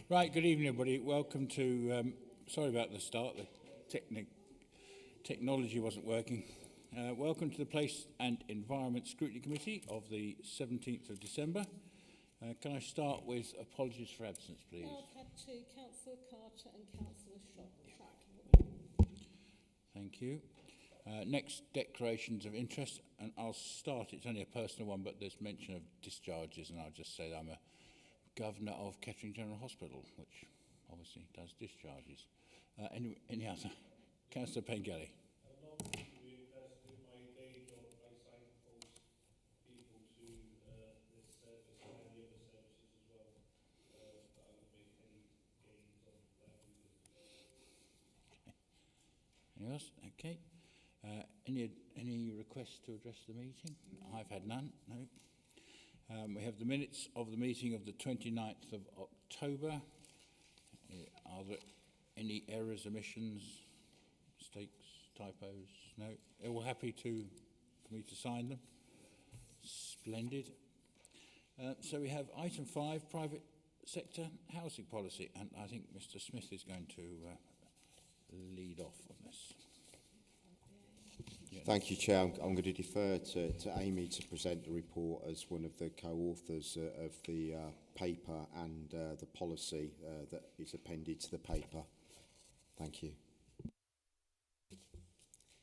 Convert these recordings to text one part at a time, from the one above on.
Right, good evening everybody. Welcome to, sorry about the start, the technology wasn't working. Welcome to the Place and Environment Scrutiny Committee of the 17th of December. Can I start with apologies for absence, please? I've had to Councillor Carter and Councillor Shack. Thank you. Next, declarations of interest, and I'll start, it's only a personal one, but there's mention of discharges, and I'll just say that I'm a Governor of Kettering General Hospital, which obviously does discharges. Any other? Councillor Pengelly. Anything else? Okay. Any requests to address the meeting? I've had none. No. We have the minutes of the meeting of the 29th of October. Are there any errors, omissions, mistakes, typos? No. Are all happy for me to sign them? Splendid. So we have item 5, private sector housing policy, and I think Mr. Smith is going to lead off on this. Thank you, Chair. I'm going to defer to Amy to present the report as one of the co-authors of the paper and the policy that is appended to the paper. Thank you.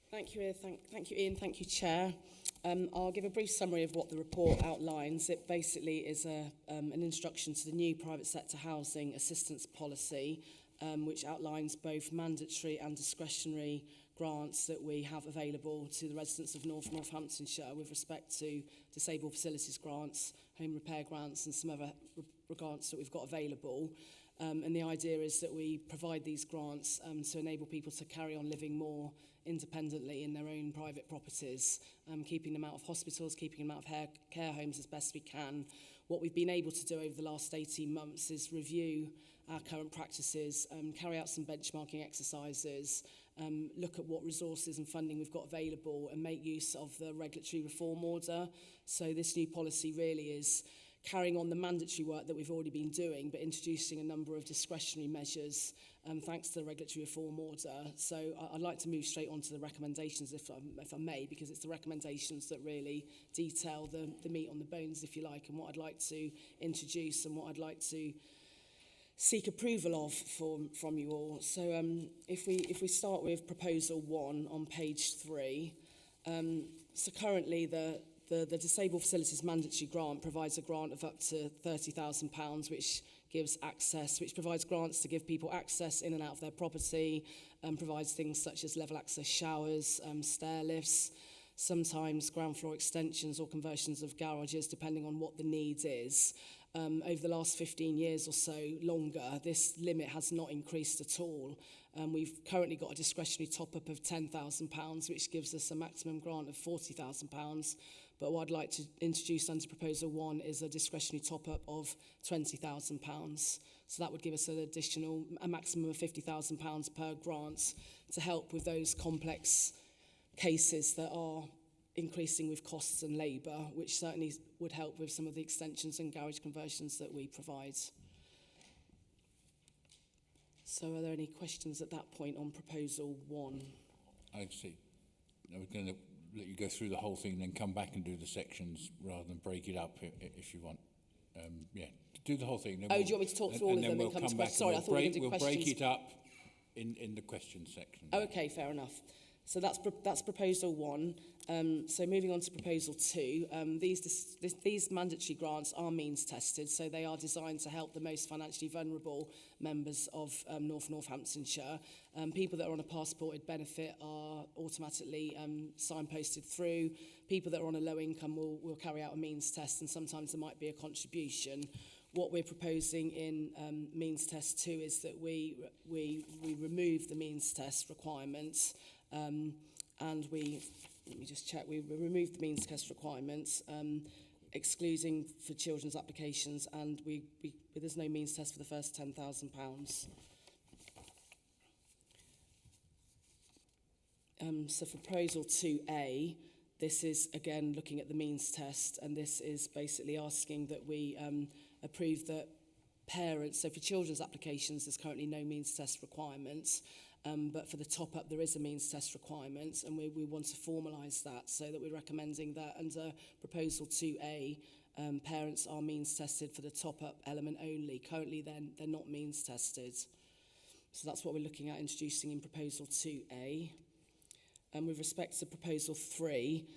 Thank you, Ian. Thank you, Chair. I'll give a brief summary of what the report outlines. It basically is an instruction to the new private sector housing assistance policy, which outlines both mandatory and discretionary grants that we have available to the residents of Northamptonshire with respect to disabled facilities grants, home repair grants and some other grants that we've got available. And the idea is that we provide these grants to enable people to carry on living more independently in their own private properties, keeping them out of hospitals, keeping them out of care homes as best we can. What we've been able to do over the last 18 months is review our current practices, carry out some benchmarking exercises, look at what resources and funding we've got available and make use of the regulatory reform order. So this new policy really is carrying on the mandatory work that we've already been doing, but introducing a number of discretionary measures thanks to the regulatory reform order. So I'd like to move straight on to the recommendations, if I may, because it's the recommendations that really detail the meat on the bones, if you like, and what I'd like to introduce and what I'd like to seek approval of from you all. So if we start with proposal 1 on page 3, so currently the Disabled Facilities Mandatory Grant provides a grant of up to £30,000, which provides grants to give people access in and out of their property, and provides things such as level access showers, stair lifts, sometimes ground floor extensions or conversions of garages, depending on what the need is. Over the last 15 years or so longer, this limit has not increased at all. We've currently got a discretionary top-up of £10,000, which gives us a maximum grant of £40,000. But what I'd like to introduce under proposal 1 is a discretionary top-up of £20,000. So that would give us a maximum of £50,000 per grant to help with those complex cases that are increasing with costs and labour, which certainly would help with some of the extensions and garage conversions that we provide. So are there any questions at that point on proposal 1? I see. I was going to let you go through the whole thing and then come back and do the sections rather than break it up if you want. Yeah, do the whole thing. Do you want me to talk through all of them and come to questions? Sorry, I thought we were going to do questions. We'll break it up in the question section. Okay, fair enough. So that's proposal 1. So moving on to proposal 2, these mandatory grants are means tested, so they are designed to help the most financially vulnerable members of Northamptonshire. People that are on a passported benefit are automatically signposted through. People that are on a low income will carry out a means test, and sometimes there might be a contribution. What we're proposing in means test 2 is that we remove the means test requirements. And let me just check, we removed the means test requirements, excluding for children's applications, and there's no means test for the first £10,000. So for proposal 2A, this is again looking at the means test, and this is basically asking that we approve that parents. So for children's applications, there's currently no means test requirements. But for the top-up, there is a means test requirement, and we want to formalise that, so that we're recommending that under proposal 2A, parents are means tested for the top-up element only. Currently, they're not means tested. So that's what we're looking at introducing in proposal 2A. And with respect to proposal 3,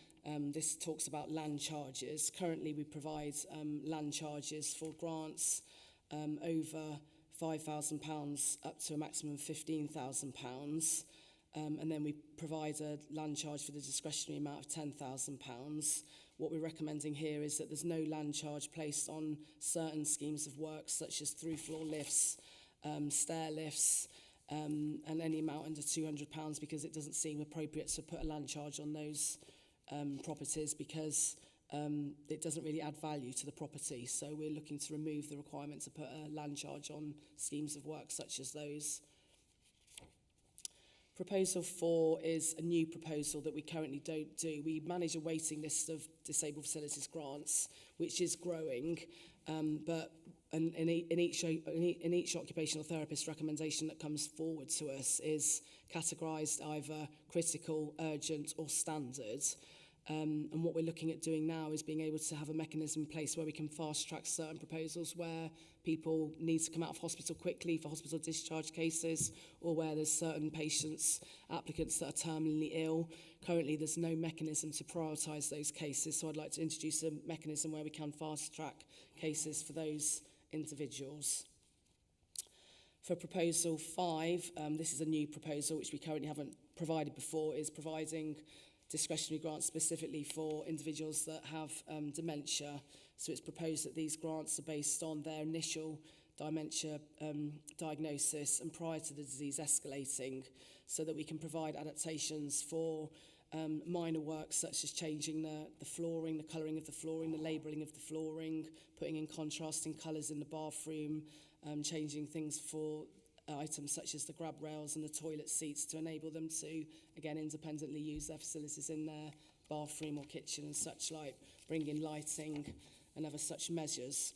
this talks about land charges. Currently, we provide land charges for grants over £5,000 up to a maximum of £15,000. And then we provide a land charge for the discretionary amount of £10,000. What we're recommending here is that there's no land charge placed on certain schemes of work, such as through-floor lifts, stair lifts, and any amount under £200, because it doesn't seem appropriate to put a land charge on those properties, because it doesn't really add value to the property. So we're looking to remove the requirement to put a land charge on schemes of work such as those. Proposal 4 is a new proposal that we currently don't do. We manage a waiting list of disabled facilities grants, which is growing, but in each occupational therapist recommendation that comes forward to us is categorised either critical, urgent or standard. And what we're looking at doing now is being able to have a mechanism in place where we can fast track certain proposals where people need to come out of hospital quickly for hospital discharge cases, or where there's certain patients, applicants that are terminally ill. Currently, there's no mechanism to prioritise those cases, so I'd like to introduce a mechanism where we can fast track cases for those individuals. For proposal 5, this is a new proposal which we currently haven't provided before, is providing discretionary grants specifically for individuals that have dementia. So it's proposed that these grants are based on their initial dementia diagnosis and prior to the disease escalating, so that we can provide adaptations for minor works such as changing the flooring, the colouring of the flooring, the labelling of the flooring, putting in contrasting colours in the bathroom, changing things for items such as the grab rails and the toilet seats to enable them to, again, independently use their facilities in their bathroom or kitchen and such like, bring in lighting and other such measures.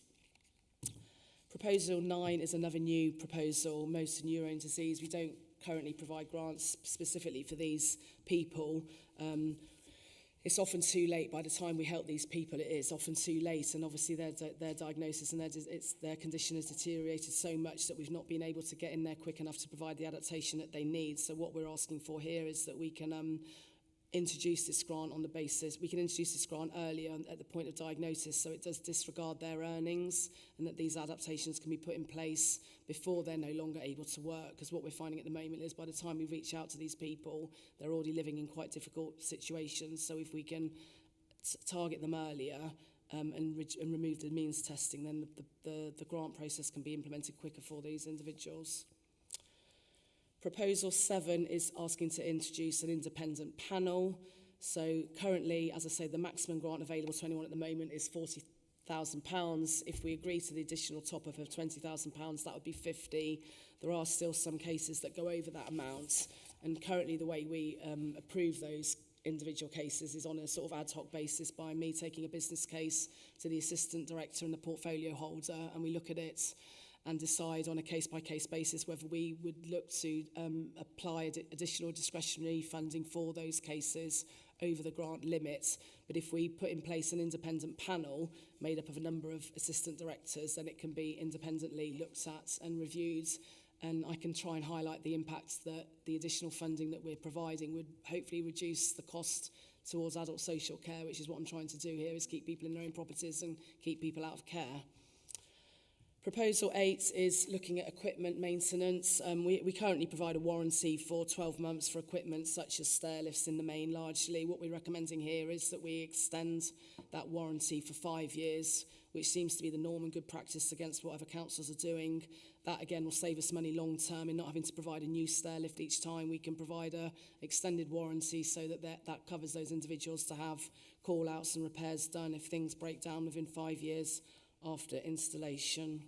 Proposal 9 is another new proposal, motor neurone disease. We don't currently provide grants specifically for these people. It's often too late. By the time we help these people, it is often too late, and obviously their diagnosis and their condition has deteriorated so much that we've not been able to get in there quick enough to provide the adaptation that they need. So what we're asking for here is that we can introduce this grant on the basis, we can introduce this grant earlier at the point of diagnosis, so it does disregard their earnings, and that these adaptations can be put in place before they're no longer able to work. Because what we're finding at the moment is by the time we reach out to these people, they're already living in quite difficult situations. So if we can target them earlier and remove the means testing, then the grant process can be implemented quicker for these individuals. Proposal 7 is asking to introduce an independent panel. So currently, as I say, the maximum grant available to anyone at the moment is £40,000. If we agree to the additional top-up of £20,000, that would be 50. There are still some cases that go over that amount. And currently, the way we approve those individual cases is on a sort of ad hoc basis by me taking a business case to the assistant director and the portfolio holder, and we look at it and decide on a case-by-case basis whether we would look to apply additional discretionary funding for those cases over the grant limit. But if we put in place an independent panel made up of a number of assistant directors, then it can be independently looked at and reviewed. And I can try and highlight the impacts that the additional funding that we're providing would hopefully reduce the cost towards adult social care, which is what I'm trying to do here, is keep people in their own properties and keep people out of care. Proposal 8 is looking at equipment maintenance. We currently provide a warranty for 12 months for equipment such as stair lifts in the main largely. What we're recommending here is that we extend that warranty for 5 years, which seems to be the norm and good practice against what other councils are doing. That again will save us money long term in not having to provide a new stair lift each time. We can provide a extended warranty so that covers those individuals to have call outs and repairs done if things break down within 5 years after installation.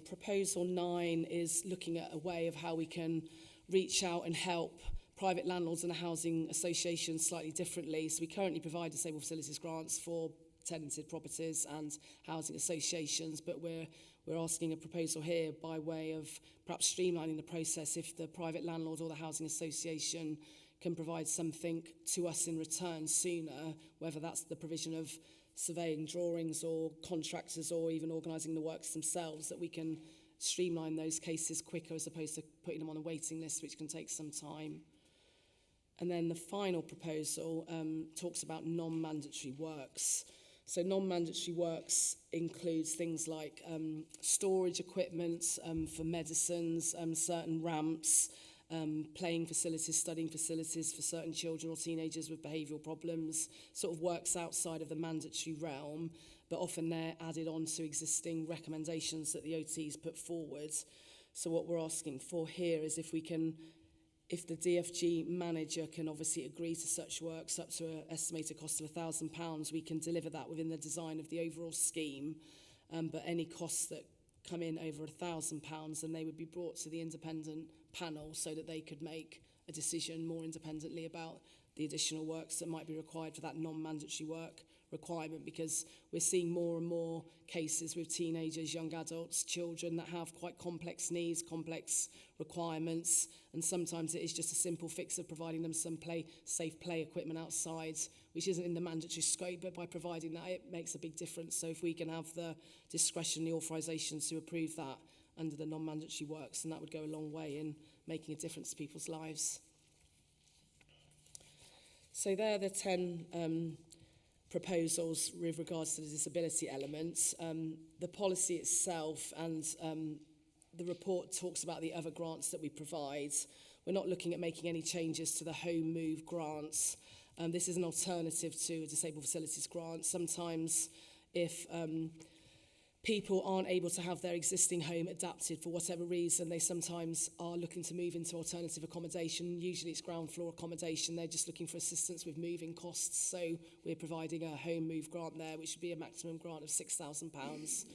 Proposal 9 is looking at a way of how we can reach out and help private landlords and housing associations slightly differently. So we currently provide disabled facilities grants for tenanted properties and housing associations, but we're asking a proposal here by way of perhaps streamlining the process if the private landlord or the housing association can provide something to us in return sooner, whether that's the provision of surveying drawings or contractors or even organising the works themselves, that we can streamline those cases quicker as opposed to putting them on a waiting list, which can take some time. And then the final proposal talks about non-mandatory works. So non-mandatory works includes things like storage equipment for medicines, certain ramps, playing facilities, studying facilities for certain children or teenagers with behavioural problems, sort of works outside of the mandatory realm, but often they're added on to existing recommendations that the OTs put forward. So what we're asking for here is if the DFG manager can obviously agree to such works up to an estimated cost of £1,000, we can deliver that within the design of the overall scheme. But any costs that come in over £1,000, then they would be brought to the independent panel so that they could make a decision more independently about the additional works that might be required for that non-mandatory work requirement, because we're seeing more and more cases with teenagers, young adults, children that have quite complex needs, complex requirements, and sometimes it is just a simple fix of providing them some safe play equipment outside, which isn't in the mandatory scope, but by providing that it makes a big difference. So if we can have the discretion, the authorisation to approve that under the non-mandatory works, then that would go a long way in making a difference to people's lives. So they're the 10 proposals with regards to the disability elements. The policy itself and the report talks about the other grants that we provide. We're not looking at making any changes to the home move grants. This is an alternative to a disabled facilities grant. Sometimes if people aren't able to have their existing home adapted for whatever reason, they sometimes are looking to move into alternative accommodation. Usually it's ground floor accommodation. They're just looking for assistance with moving costs. So we're providing a home move grant there, which would be a maximum grant of £6,000,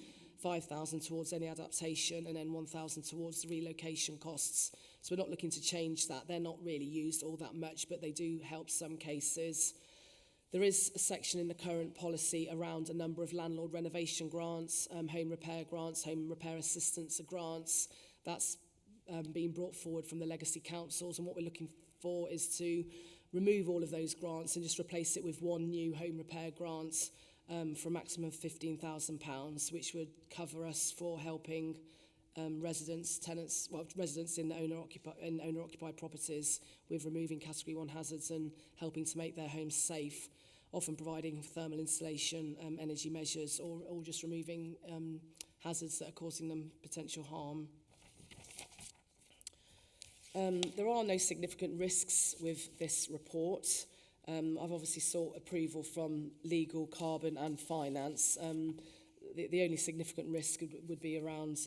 £5,000 towards any adaptation, and then £1,000 towards the relocation costs. So we're not looking to change that. They're not really used all that much, but they do help some cases. There is a section in the current policy around a number of landlord renovation grants, home repair grants, home repair assistance grants. That's being brought forward from the legacy councils, and what we're looking for is to remove all of those grants and just replace it with one new home repair grant for a maximum of £15,000, which would cover us for helping residents in owner-occupied properties with removing Category 1 hazards and helping to make their homes safe, often providing thermal insulation, energy measures, or just removing hazards that are causing them potential harm. There are no significant risks with this report. I've obviously sought approval from legal, carbon and finance. The only significant risk would be around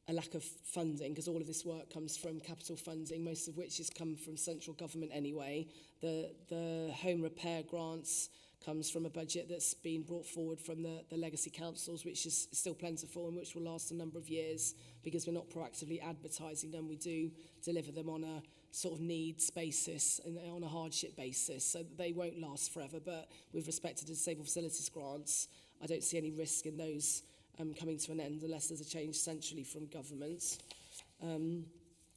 a lack of funding, because all of this work comes from capital funding, most of which has come from central government anyway. The home repair grants comes from a budget that's been brought forward from the legacy councils, which is still plentiful and which will last a number of years, because we're not proactively advertising them. We do deliver them on a sort of needs basis and on a hardship basis, so they won't last forever. But with respect to the disabled facilities grants, I don't see any risk in those coming to an end unless there's a change centrally from government.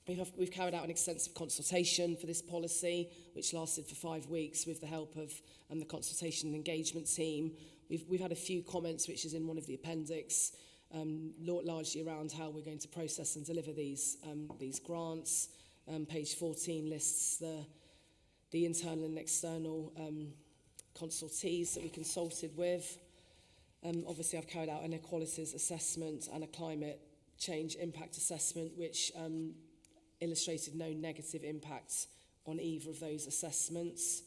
We've carried out an extensive consultation for this policy, which lasted for 5 weeks with the help of the consultation and engagement team. We've had a few comments, which is in one of the appendix, largely around how we're going to process and deliver these grants. Page 14 lists the internal and external consultees that we consulted with. Obviously, I've carried out an inequalities assessment and a climate change impact assessment, which illustrated no negative impacts on either of those assessments.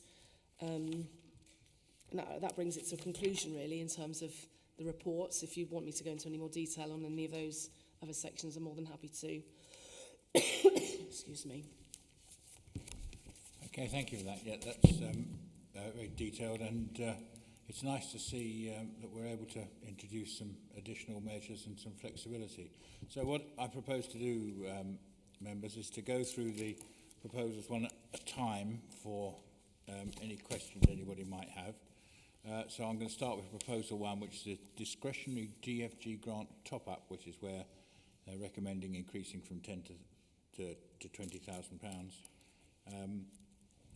That brings it to a conclusion, really, in terms of the reports. If you want me to go into any more detail on any of those other sections, I'm more than happy to. Excuse me. Okay, thank you for that. Yeah, that's very detailed, and it's nice to see that we're able to introduce some additional measures and some flexibility. So what I propose to do, members, is to go through the proposals one at a time for any questions anybody might have. So I'm going to start with proposal 1, which is a discretionary DFG grant top-up, which is where they're recommending increasing from 10 to £20,000.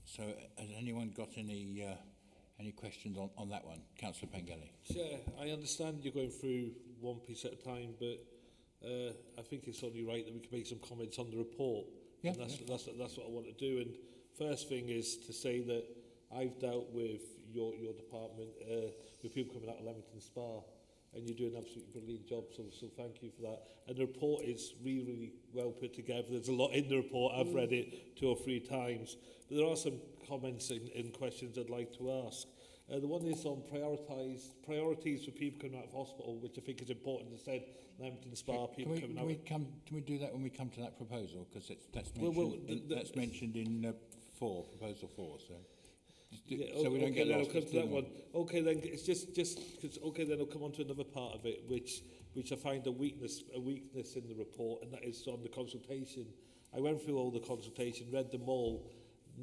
So has anyone got any questions on that one? Councillor Pengelly. Chair, I understand you're going through one piece at a time, but I think it's only right that we can make some comments on the report. Yeah, and that's what I want to do. And first thing is to say that I've dealt with your department with people coming out of Leamington Spa, and you're doing an absolutely brilliant job, so thank you for that. And the report is really, really well put together. There's a lot in the report. I've read it 2 or 3 times. But there are some comments and questions I'd like to ask. The one is on priorities for people coming out of hospital, which I think is important. As I said, Leamington Spa, people coming out. Can we do that when we come to that proposal? Because that's mentioned in proposal 4. So. Yeah, So we don't get then lost. I'll come to that one. Okay, then it's just because then I'll come on to another part of it, which I find a weakness in the report, and that is on the consultation. I went through all the consultation, read them all.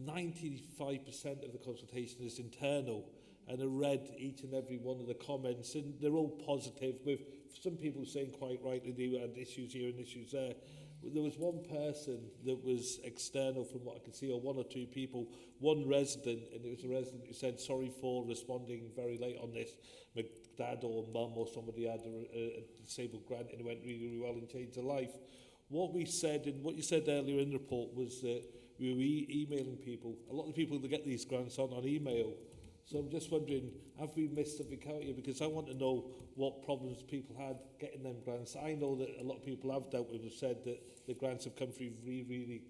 95% of the consultation is internal, and I read each and every one of the comments, and they're all positive, with some people saying quite rightly they had issues here and issues there. There was one person that was external from what I could see, or 1 or 2 people, one resident, and it was a resident who said, sorry for responding very late on this. My dad or mum or somebody had a disabled grant and it went really, really well and changed their life. What we said, and what you said earlier in the report, was that we were emailing people. A lot of the people that get these grants on email. So I'm just wondering, have we missed something out here? Because I want to know what problems people had getting them grants. I know that a lot of people I've dealt with have said that the grants have come through really, really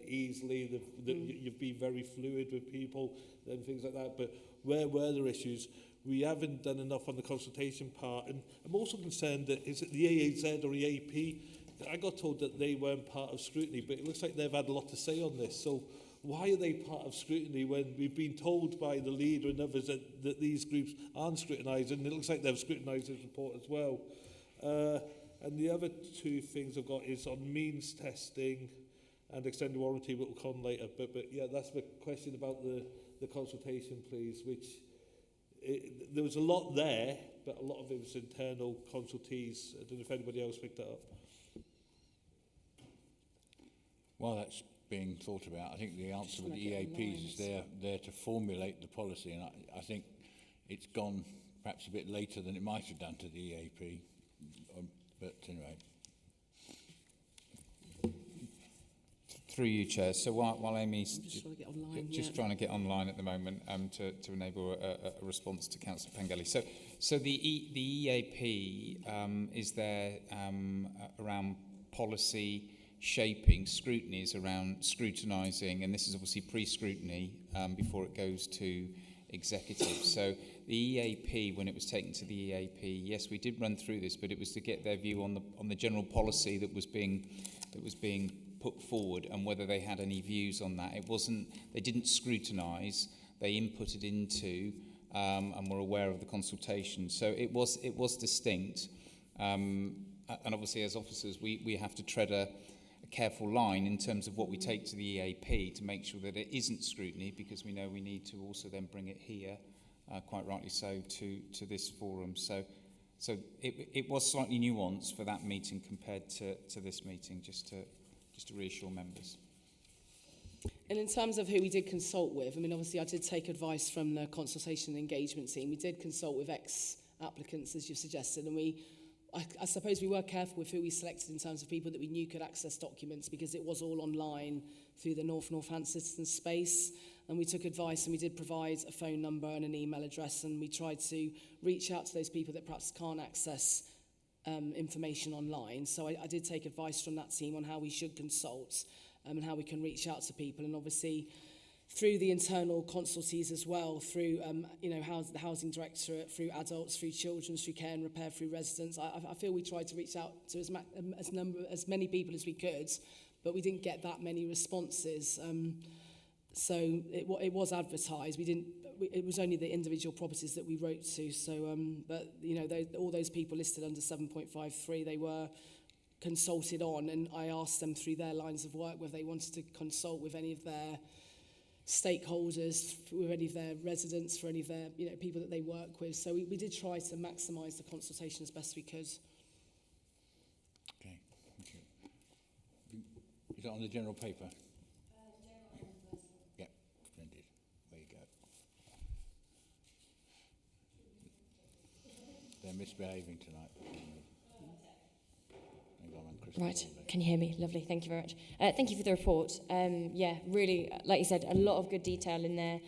easily. You've been very fluid with people and things like that. But where were there issues? We haven't done enough on the consultation part. And I'm also concerned that, is it the AAZ or EAP? I got told that they weren't part of Scrutiny, but it looks like they've had a lot to say on this. So why are they part of Scrutiny when we've been told by the leader and others that these groups aren't scrutinised, and it looks like they've scrutinised this report as well. And the other 2 things I've got is on means testing and extended warranty, but we'll come later. But yeah, that's the question about the consultation, please, which there was a lot there, but a lot of it was internal consultees. I don't know if anybody else picked that up. While that's being thought about, I think the answer with the EAPs is they're there to formulate the policy, and I think it's gone perhaps a bit later than it might have done to the EAP, but anyway. Through you, Chair. So while Amy's just trying to get online, trying to get online at the moment to enable a response to Councillor Pengelly. So the EAP is there around policy shaping. Scrutiny is around scrutinising, and this is obviously pre-scrutiny before it goes to executive. So the EAP, when it was taken to the EAP, yes, we did run through this, but it was to get their view on the general policy that was being put forward, and whether they had any views on that. It wasn't. They didn't scrutinise. They inputted into and were aware of the consultation. So it was distinct. And obviously, as officers, we have to tread a careful line in terms of what we take to the EAP to make sure that it isn't scrutiny, because we know we need to also then bring it here, quite rightly so, to this forum. So it was slightly nuanced for that meeting compared to this meeting, just to reassure members. And in terms of who we did consult with, I mean, obviously I did take advice from the consultation and engagement team. We did consult with ex-applicants, as you suggested, and I suppose we were careful with who we selected in terms of people that we knew could access documents, because it was all online through the Northampton Citizens space. And we took advice, and we did provide a phone number and an email address, and we tried to reach out to those people that perhaps can't access information online. So I did take advice from that team on how we should consult and how we can reach out to people. And obviously through the internal consultees as well, through the housing directorate, through adults, through children, through care and repair, through residents. I feel we tried to reach out to as many people as we could, but we didn't get that many responses. So it was advertised. It was only the individual properties that we wrote to. So, but all those people listed under 7.53, they were consulted on, and I asked them through their lines of work whether they wanted to consult with any of their stakeholders, with any of their residents, for any of their people that they work with. So we did try to maximise the consultation as best we could. Okay, thank you. Is that on the general paper? Yeah, splendid. There you go. They're misbehaving tonight. Right, can you hear me? Lovely, thank you very much. Thank you for the report. Yeah, really, like you said, a lot of good detail in there.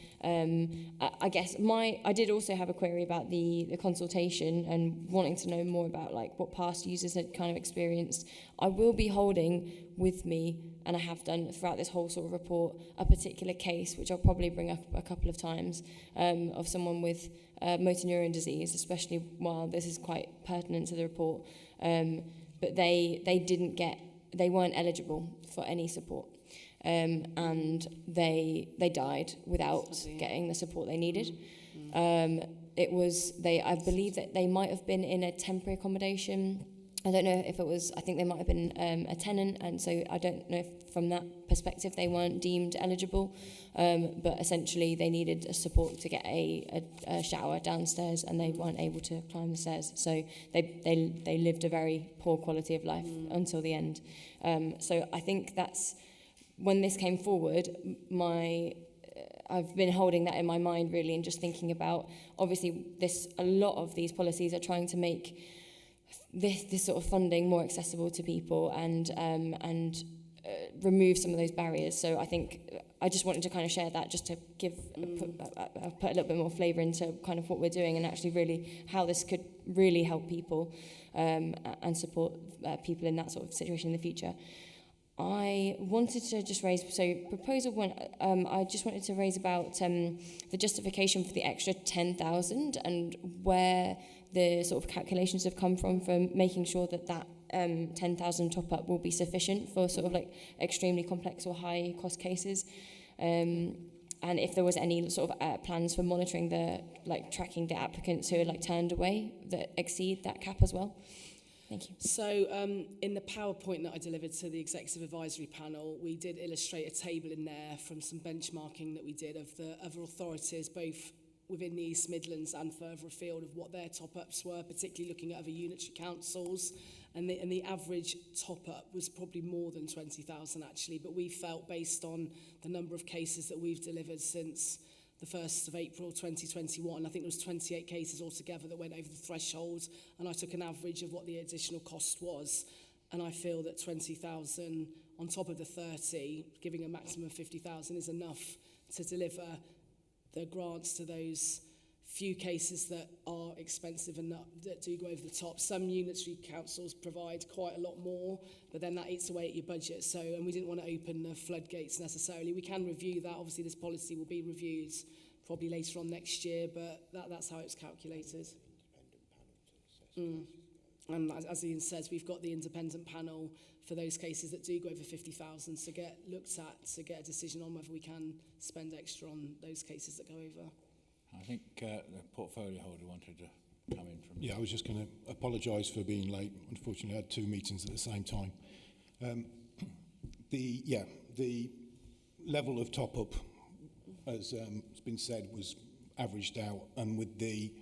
I guess I did also have a query about the consultation and wanting to know more about like what past users had kind of experienced. I will be holding with me, and I have done throughout this whole sort of report, a particular case, which I'll probably bring up a couple of times, of someone with motor neuron disease, especially while this is quite pertinent to the report. But they weren't eligible for any support, and they died without getting the support they needed. I believe that they might have been in a temporary accommodation. I don't know if it was, I think they might have been a tenant, and so I don't know if from that perspective they weren't deemed eligible, but essentially they needed a support to get a shower downstairs, and they weren't able to climb the stairs, so they lived a very poor quality of life until the end. So I think that's, when this came forward, I've been holding that in my mind really, and just thinking about, obviously a lot of these policies are trying to make this sort of funding more accessible to people and remove some of those barriers. So I think I just wanted to kind of share that, just to put a little bit more flavour into kind of what we're doing, and actually really how this could really help people and support people in that sort of situation in the future. I wanted to just raise, so proposal one, I just wanted to raise about the justification for the extra 10,000 and where the sort of calculations have come from for making sure that 10,000 top up will be sufficient for sort of like extremely complex or high cost cases. And if there was any sort of plans for monitoring tracking the applicants who are turned away that exceed that cap as well. Thank you. So in the PowerPoint that I delivered to the Executive Advisory Panel, we did illustrate a table in there from some benchmarking that we did of the other authorities, both within the East Midlands and further afield, of what their top-ups were, particularly looking at other unitary councils. And the average top-up was probably more than 20,000 actually, but we felt, based on the number of cases that we've delivered since the 1st of April 2021, I think there was 28 cases altogether that went over the threshold, and I took an average of what the additional cost was, and I feel that 20,000 on top of the 30, giving a maximum of 50,000, is enough to deliver the grants to those few cases that are expensive and that do go over the top. Some unitary councils provide quite a lot more, but then that eats away at your budget. So, and we didn't want to open the floodgates necessarily. We can review that. Obviously, this policy will be reviewed probably later on next year, but that's how it's calculated. And as Ian says, we've got the independent panel for those cases that do go over 50,000 to get looked at, to get a decision on whether we can spend extra on those cases that go over. I think the portfolio holder wanted to come in from... Yeah, I was just going to apologise for being late. Unfortunately, I had 2 meetings at the same time. The level of top-up, as has been said, was averaged out, and with the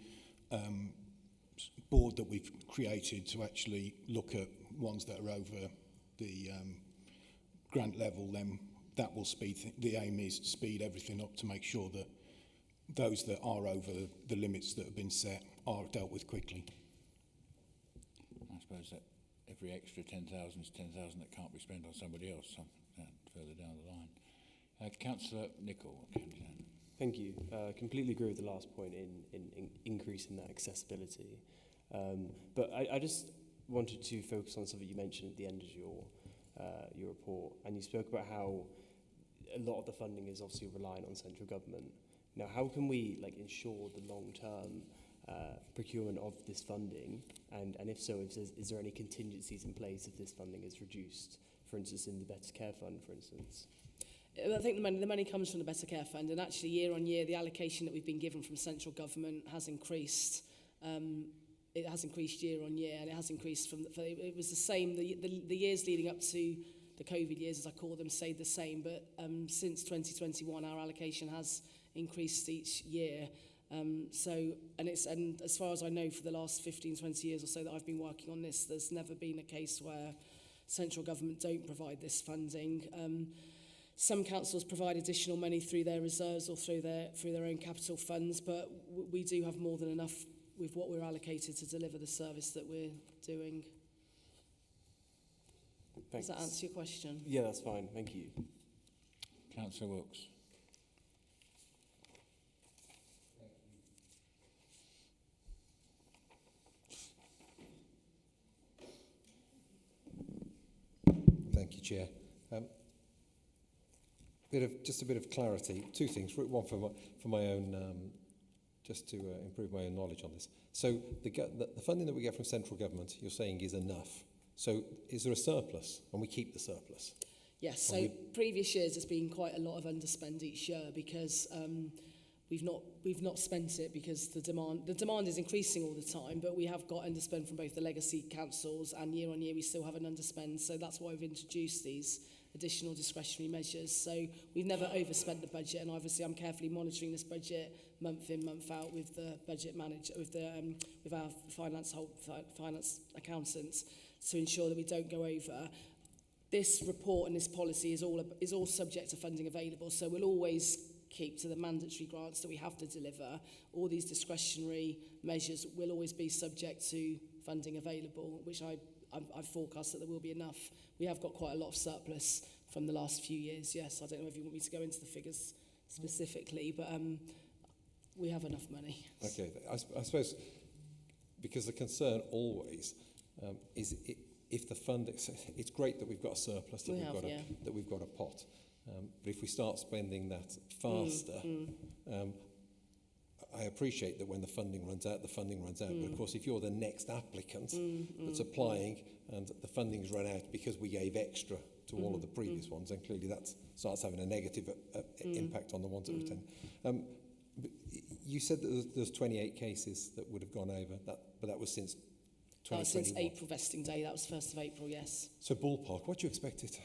board that we've created to actually look at ones that are over the grant level, then that will speed, the aim is to speed everything up to make sure that those that are over the limits that have been set are dealt with quickly. I suppose that every extra 10,000 is 10,000 that can't be spent on somebody else further down the line. Councillor Nicholl. Thank you. Completely agree with the last point in increasing that accessibility. But I just wanted to focus on something you mentioned at the end of your report, and you spoke about how a lot of the funding is obviously reliant on central government. Now, how can we ensure the long-term procurement of this funding, and if so, is there any contingencies in place if this funding is reduced, for instance, in the Better Care Fund, for instance? I think the money comes from the Better Care Fund, and actually year on year the allocation that we've been given from central government has increased. It has increased year on year, and it has increased it was the same the years leading up to the COVID years, as I call them, stayed the same. But since 2021, our allocation has increased each year. And as far as I know, for the last 15, 20 years or so that I've been working on this, there's never been a case where central government don't provide this funding. Some councils provide additional money through their reserves or through their own capital funds, but we do have more than enough with what we're allocated to deliver the service that we're doing. Thanks. Does that answer your question? Yeah, that's fine. Thank you. Councillor Wilkes. Thank you, Chair. Just a bit of clarity. Two things. One for my own, just to improve my own knowledge on this. So the funding that we get from central government, you're saying, is enough. So is there a surplus, and we keep the surplus? Yes. So previous years there's been quite a lot of underspend each year because we've not spent it because the demand is increasing all the time, but we have got underspend from both the legacy councils, and year on year we still have an underspend. So that's why we've introduced these additional discretionary measures. So we've never overspent the budget, and obviously I'm carefully monitoring this budget month in, month out with the budget manager, with our finance accountants, to ensure that we don't go over. This report and this policy is all subject to funding available. So we'll always keep to the mandatory grants that we have to deliver. All these discretionary measures will always be subject to funding available, which I forecast that there will be enough. We have got quite a lot of surplus from the last few years, yes. I don't know if you want me to go into the figures specifically, but we have enough money. Okay, I suppose, because the concern always is if the fund, it's great that we've got a surplus, that we've got a pot, but if we start spending that faster, I appreciate that when the funding runs out, but of course if you're the next applicant that's applying and the funding's run out because we gave extra to all of the previous ones, then clearly that starts having a negative impact on the ones that return. You said that there's 28 cases that would have gone over, but that was since 2021. Since April vesting day, that was 1st of April, yes. So ballpark, what do you expect it?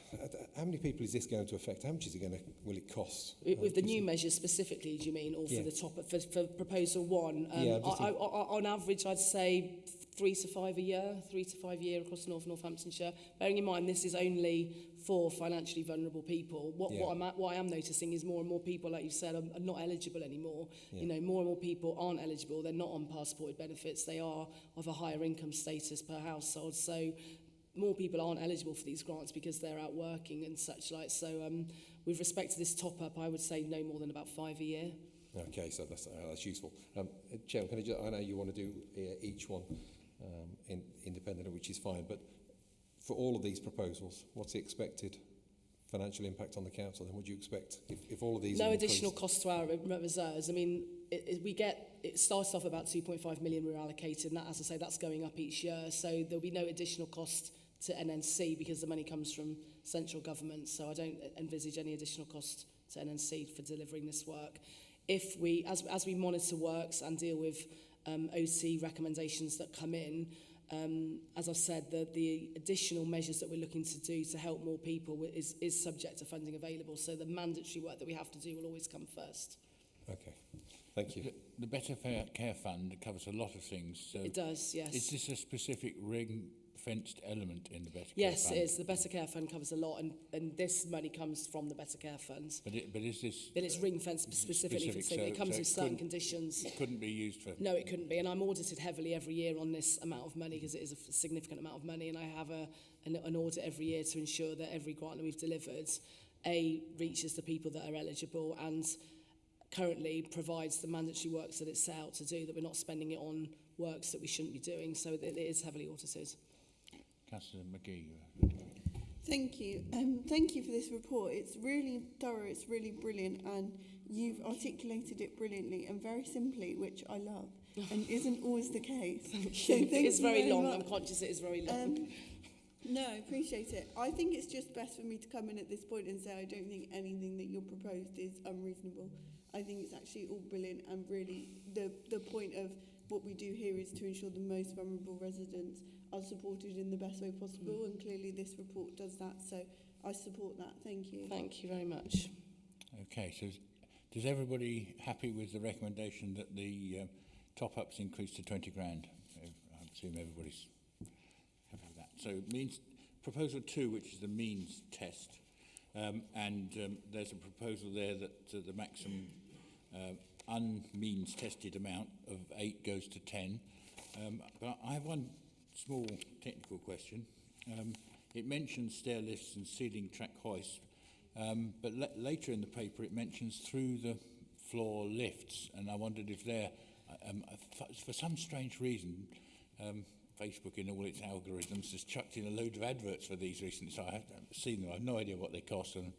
How many people is this going to affect? How much is it will it cost? With the new measures specifically, do you mean, or for the top for proposal one? On average, I'd say 3 to 5 a year, 3 to 5 a year across Northamptonshire. Bearing in mind, this is only for financially vulnerable people. What I am noticing is more and more people, like you said, are not eligible anymore. You know, more and more people aren't eligible. They're not on passported benefits. They are of a higher income status per household. So more people aren't eligible for these grants because they're out working and such like. So with respect to this top up, I would say no more than about 5 a year. Okay, so that's useful. Chair, I know you want to do each one independently, which is fine, but for all of these proposals, what's the expected financial impact on the council? Then would you expect if all of these no additional cost to our reserves? I mean, it starts off about 2.5 million we're allocated, and that, as I say, that's going up each year. So there'll be no additional cost to NNC because the money comes from central government. So I don't envisage any additional cost to NNC for delivering this work. If we, as we monitor works and deal with OT recommendations that come in, as I've said, the additional measures that we're looking to do to help more people is subject to funding available. So the mandatory work that we have to do will always come first. Okay, thank you. The Better Care Fund covers a lot of things. So it does, yes. Is this a specific ring-fenced element in the Better Care Fund? Yes, it is. The Better Care Fund covers a lot, and this money comes from the Better Care Funds. But is this... But it's ring-fenced specifically, so it comes with certain conditions. It couldn't be used for... No, it couldn't be, and I'm audited heavily every year on this amount of money because it is a significant amount of money, and I have an audit every year to ensure that every grant that we've delivered, reaches the people that are eligible and currently provides the mandatory works that it's set out to do, that we're not spending it on works that we shouldn't be doing, so it is heavily audited. Councillor McGee. Thank you. Thank you for this report. It's really thorough, it's really brilliant, and you've articulated it brilliantly and very simply, which I love, and isn't always the case. So it is very long. I'm conscious it is very long. No, I appreciate it. I think it's just best for me to come in at this point and say I don't think anything that you're proposed is unreasonable. I think it's actually all brilliant, and really the point of what we do here is to ensure the most vulnerable residents are supported in the best way possible, and clearly this report does that. So I support that. Thank you. Thank you very much. Okay, so is everybody happy with the recommendation that the top-ups increase to 20 grand? I assume everybody's happy with that. So means proposal 2, which is the means test, and there's a proposal there that the maximum unmeans tested amount of 8 goes to 10. But I have one small technical question. It mentions stair lifts and ceiling track hoists, but later in the paper it mentions through the floor lifts, and I wondered if they're, for some strange reason, Facebook in all its algorithms has chucked in a load of adverts for these recently, so I haven't seen them. I have no idea what they cost, and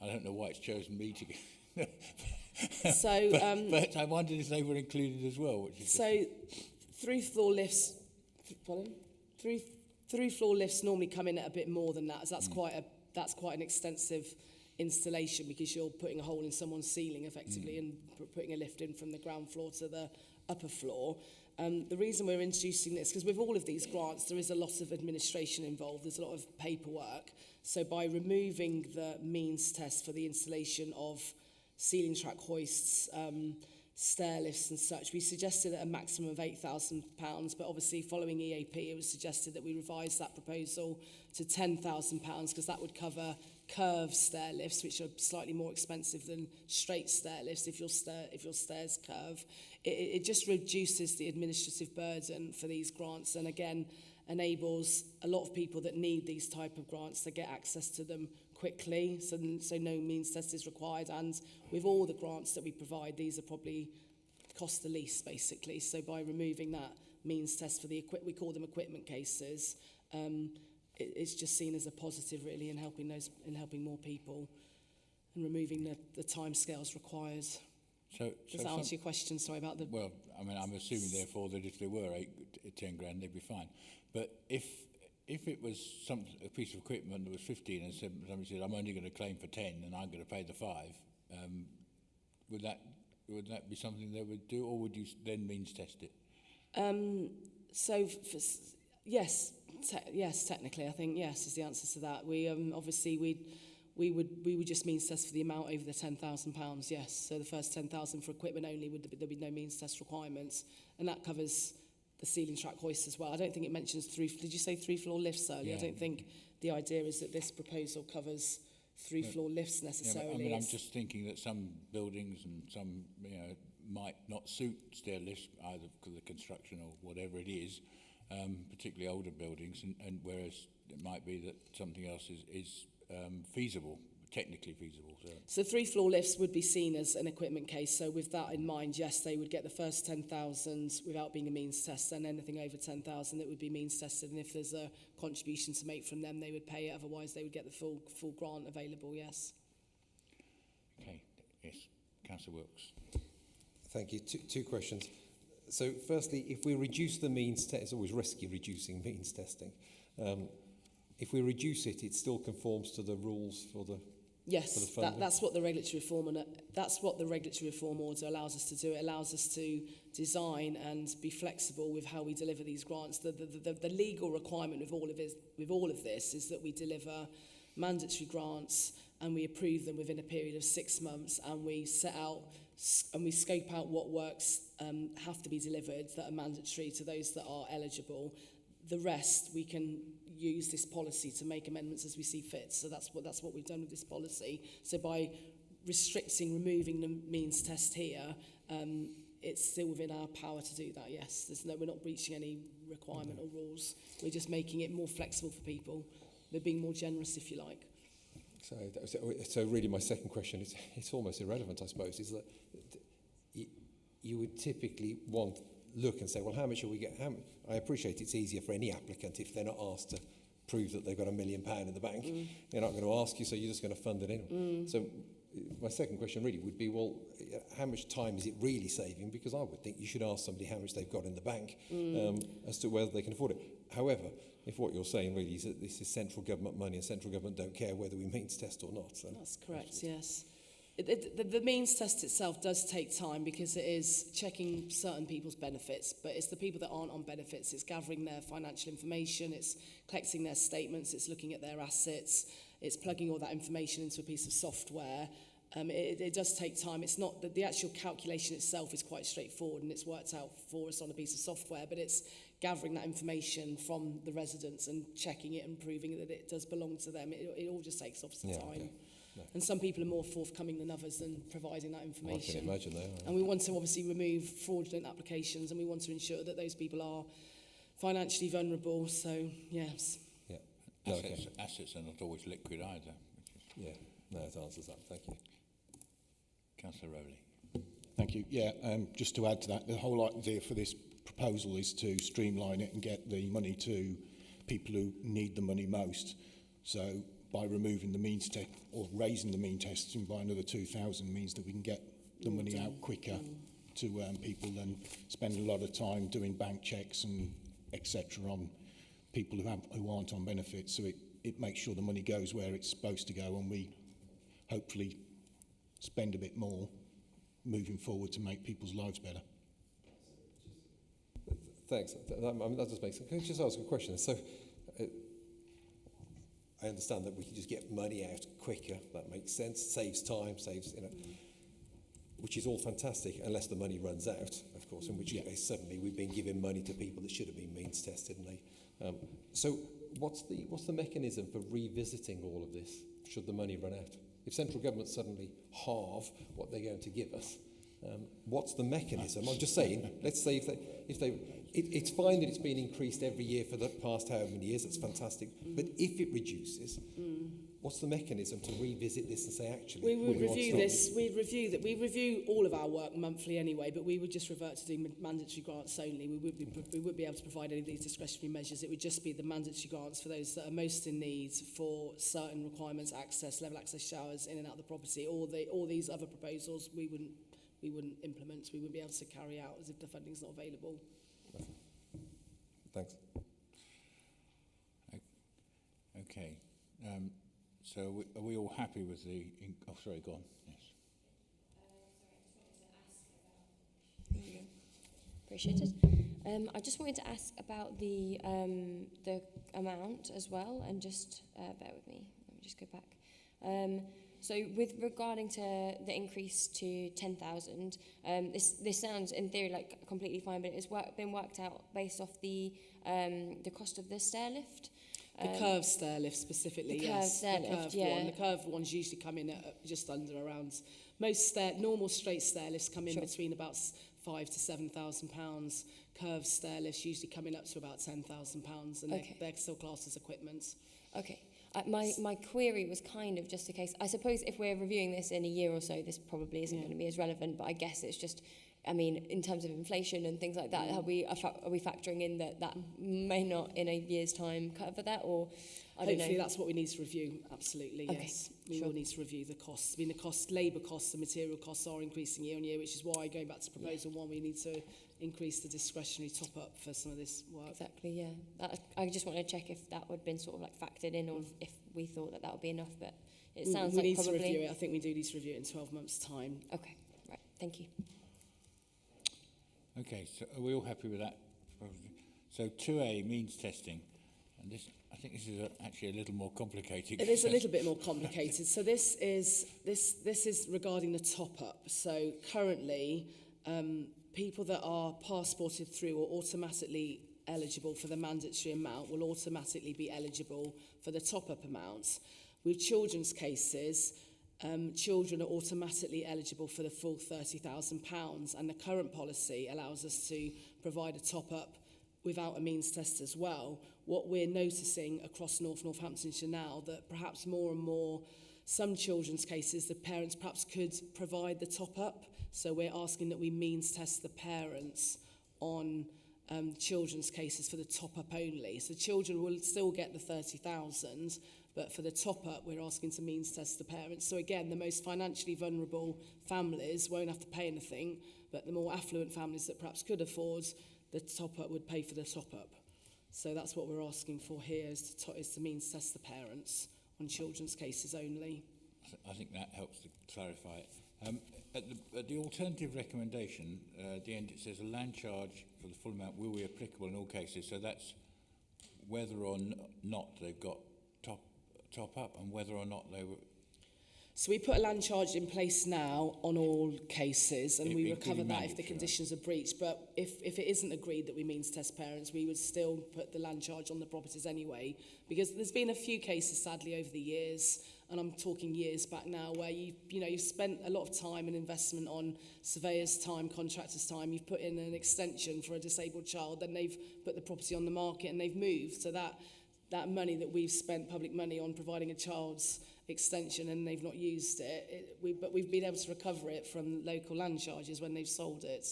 I don't know why it's chosen me to get. So, but I wondered if they were included as well. Which is so through floor lifts, through floor lifts normally come in at a bit more than that, as that's quite an extensive installation, because you're putting a hole in someone's ceiling effectively and putting a lift in from the ground floor to the upper floor. The reason we're introducing this, because with all of these grants there is a lot of administration involved, there's a lot of paperwork. So by removing the means test for the installation of ceiling track hoists, stair lifts and such, we suggested at a maximum of £8,000, but obviously following EAP it was suggested that we revise that proposal to £10,000, because that would cover curved stair lifts, which are slightly more expensive than straight stair lifts if your stairs curve. It just reduces the administrative burden for these grants, and again enables a lot of people that need these type of grants to get access to them quickly, so no means test is required. And with all the grants that we provide, these are probably cost the least basically. So by removing that means test for the we call them equipment cases, it's just seen as a positive really in helping more people and removing the timescales required. Does that answer your question? Sorry about the... Well, I mean, I'm assuming therefore that if there were 10 grand, they'd be fine. But if it was a piece of equipment that was 15 and somebody said, I'm only going to claim for 10 and I'm going to pay the 5, would that be something they would do, or would you then means test it? Yes, technically, I think yes is the answer to that. We obviously we would just means test for the amount over the £10,000. Yes, so the first 10,000 for equipment only, there'd be no means test requirements, and that covers the ceiling track hoist as well. I don't think it mentions did you say 3 floor lifts earlier? Yeah. I don't think the idea is that this proposal covers 3 floor lifts necessarily. Yeah, I mean, I'm just thinking that some buildings and some, might not suit stair lifts, either because of the construction or whatever it is, particularly older buildings, and whereas it might be that something else is feasible, technically feasible. So 3 floor lifts would be seen as an equipment case. So with that in mind, yes, they would get the first 10,000 without being a means test, and anything over 10,000 it would be means tested, and if there's a contribution to make from them, they would pay it. Otherwise, they would get the full grant available. Yes. Okay. Yes, Councillor Wilkes. Thank you. Two questions. So firstly, if we reduce the means test, it's always risky reducing means testing. If we reduce it, it still conforms to the rules for the Yes, that's what the regulatory reform order allows us to do. It allows us to design and be flexible with how we deliver these grants. The legal requirement with all of this is that we deliver mandatory grants and we approve them within a period of 6 months, and we set out and we scope out what works have to be delivered that are mandatory to those that are eligible. The rest we can use this policy to make amendments as we see fit. So that's what we've done with this policy. So by removing the means test here, it's still within our power to do that. Yes, we're not breaching any requirement or rules. We're just making it more flexible for people. We're being more generous, if you like. So really, my second question is it's almost irrelevant, I suppose. Is that you would typically look and say, well, how much will we get? I appreciate it's easier for any applicant if they're not asked to prove that they've got £1 million in the bank. They're not going to ask you, so you're just going to fund it in. So my second question really would be, well, how much time is it really saving? Because I would think you should ask somebody how much they've got in the bank as to whether they can afford it. However, if what you're saying really is that this is central government money and central government don't care whether we means test or not. So that's correct, yes. The means test itself does take time because it is checking certain people's benefits, but it's the people that aren't on benefits. It's gathering their financial information, it's collecting their statements, it's looking at their assets. it's plugging all that information into a piece of software. It does take time. It's not that the actual calculation itself is quite straightforward and it's worked out for us on a piece of software, but it's gathering that information from the residents and checking it and proving that it does belong to them. It all just takes obviously time. Okay. No. And some people are more forthcoming than others than providing that information. I can imagine they are. And we want to obviously remove fraudulent applications, and we want to ensure that those people are financially vulnerable. So, yes. Yeah. No, okay. Assets are not always liquid either. Yeah. No, it answers that. Thank you. Councillor Rowley. Thank you. Yeah, just to add to that, the whole idea for this proposal is to streamline it and get the money to people who need the money most. So by removing the means test or raising the mean testing by another 2,000 means that we can get the money out quicker to people than spending a lot of time doing bank checks and etc. on people who aren't on benefits. So it makes sure the money goes where it's supposed to go, and we hopefully spend a bit more moving forward to make people's lives better. Thanks. That just makes sense. Can I just ask a question? So, I understand that we can just get money out quicker. That makes sense. Saves time, saves, which is all fantastic, unless the money runs out, of course, in which case suddenly we've been giving money to people that should have been means tested. And so what's the mechanism for revisiting all of this should the money run out? If central government suddenly halve what they're going to give us, what's the mechanism? I'm just saying, let's say it's fine that it's been increased every year for the past however many years, that's fantastic, but if it reduces, what's the mechanism to revisit this and say, actually, we would review this, we review all of our work monthly anyway, but we would just revert to doing mandatory grants only. We would be able to provide any of these discretionary measures. It would just be the mandatory grants for those that are most in need for certain requirements, access, level access showers in and out of the property. All these other proposals we wouldn't implement, we wouldn't be able to carry out as if the funding's not available. Thanks. Okay. So are we all happy with the... Oh, sorry, go on. Yes. Appreciate it. I just wanted to ask about the amount as well, and just bear with me. Let me just go back. So with regarding to the increase to 10,000, this sounds in theory like completely fine, but it's been worked out based off the cost of the stair lift. The curved stair lift specifically, yes. The curved stair lift, one. The curved ones usually come in at just under around... Most normal straight stair lifts come in between about £5,000 to £7,000. Curved stair lifts usually coming up to about £10,000, and they're still classed as equipment. Okay. My query was kind of just a case... I suppose if we're reviewing this in a year or so, this probably isn't going to be as relevant, but I guess it's just... I mean, in terms of inflation and things like that, are we factoring in that may not in a year's time cover that, or I don't know? Hopefully that's what we need to review, absolutely, yes. We will need to review the costs. I mean, labour costs and material costs are increasing year on year, which is why, going back to proposal one, we need to increase the discretionary top-up for some of this work. Exactly, yeah. I just want to check if that would have been sort of like factored in, or if we thought that would be enough, but it sounds we like need probably... to review it. I think we do need to review it in 12 months' time. Okay, right, thank you. Okay, so are we all happy with that? So 2A means testing, and this, I think this is actually a little more complicated. It is a little bit more complicated. So this is regarding the top-up. So currently, people that are passported through or automatically eligible for the mandatory amount will automatically be eligible for the top-up amounts. With children's cases, children are automatically eligible for the full £30,000, and the current policy allows us to provide a top-up without a means test as well. What we're noticing across Northamptonshire now, that perhaps more and more, some children's cases, the parents perhaps could provide the top-up. So we're asking that we means test the parents on children's cases for the top-up only. So children will still get the 30,000, but for the top-up, we're asking to means test the parents. So again, the most financially vulnerable families won't have to pay anything, but the more affluent families that perhaps could afford, the top-up would pay for the top-up. So that's what we're asking for here, is to means test the parents on children's cases only. I think that helps to clarify it. At the alternative recommendation, at the end it says a land charge for the full amount will be applicable in all cases. So that's whether or not they've got top up, and whether or not they were... So we put a land charge in place now on all cases, and we recover Including that if the mandatory, conditions are breached. But if it isn't agreed that we means test parents, we would still put the land charge on the properties anyway. Because there's been a few cases, sadly, over the years, and I'm talking years back now, where you've spent a lot of time and investment on surveyors' time, contractors' time. You've put in an extension for a disabled child, then they've put the property on the market and they've moved. So that money that we've spent, public money, on providing a child's extension, and they've not used but we've been able to recover it from local land charges when they've sold it.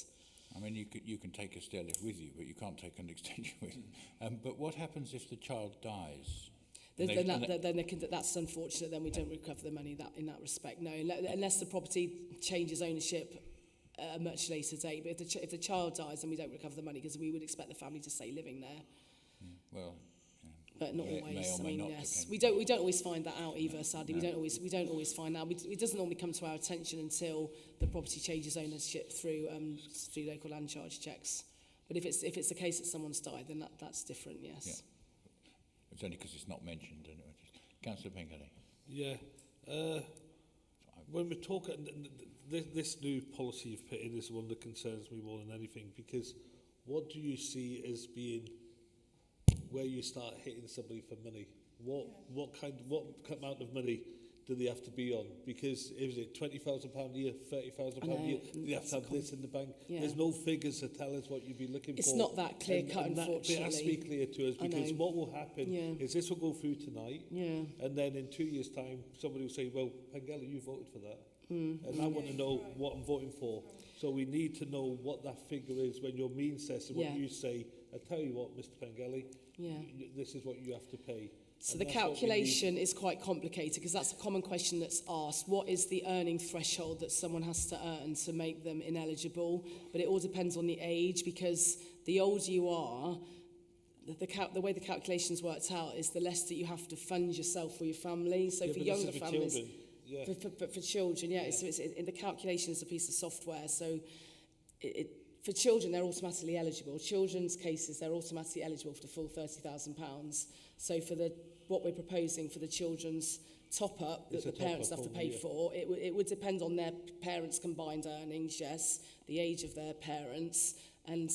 I mean, you can take a stair lift with you, but you can't take an extension with you. But what happens if the child dies? That's unfortunate. Then we don't recover the money in that respect. No, unless the property changes ownership at a much later date. But if the child dies, then we don't recover the money, because we would expect the family to stay living there. Well, but not may always. or may not Yes, depend. we don't always find that out either. Sadly, No. we don't always find out. It doesn't normally come to our attention until the property changes ownership through local land charge checks. But if it's the case that someone's died, then that's different. Yes. Yeah. It's only because it's not mentioned. Anyway. Councillor Pengelly. Yeah. When we're talking, this new policy you've put in is one that concerns me more than anything, because what do you see as being where you start hitting somebody for money? What amount of money do they have to be on? Because is it £20,000 a year, £30,000 a year? Do they have to have this in the bank? Yeah. There's no figures to tell us what you'd be looking It's for. not that clear cut, unfortunately. It has to be clear to us, I because know. what will happen is this will go through tonight, and then in 2 years' time, somebody will say, well, Pengelly, you voted for that. And I want to know what I'm voting for. So we need to know what that figure is when your means test and what you say. I tell you what, Mr. Pengelly, this is what you have to pay. So the calculation is quite complicated, because that's a common question that's asked. What is the earning threshold that someone has to earn to make them ineligible? But it all depends on the age, because the older you are, the way the calculations worked out is the less that you have to fund yourself or your family. So for younger families... Children. Yeah. For children, so it's in the calculation is a piece of software. So for children, they're automatically eligible. Children's cases, they're automatically eligible for the full £30,000. So for what we're proposing for the children's top-up that the parents have to pay for, it would depend on their parents' combined earnings, yes, the age of their parents, and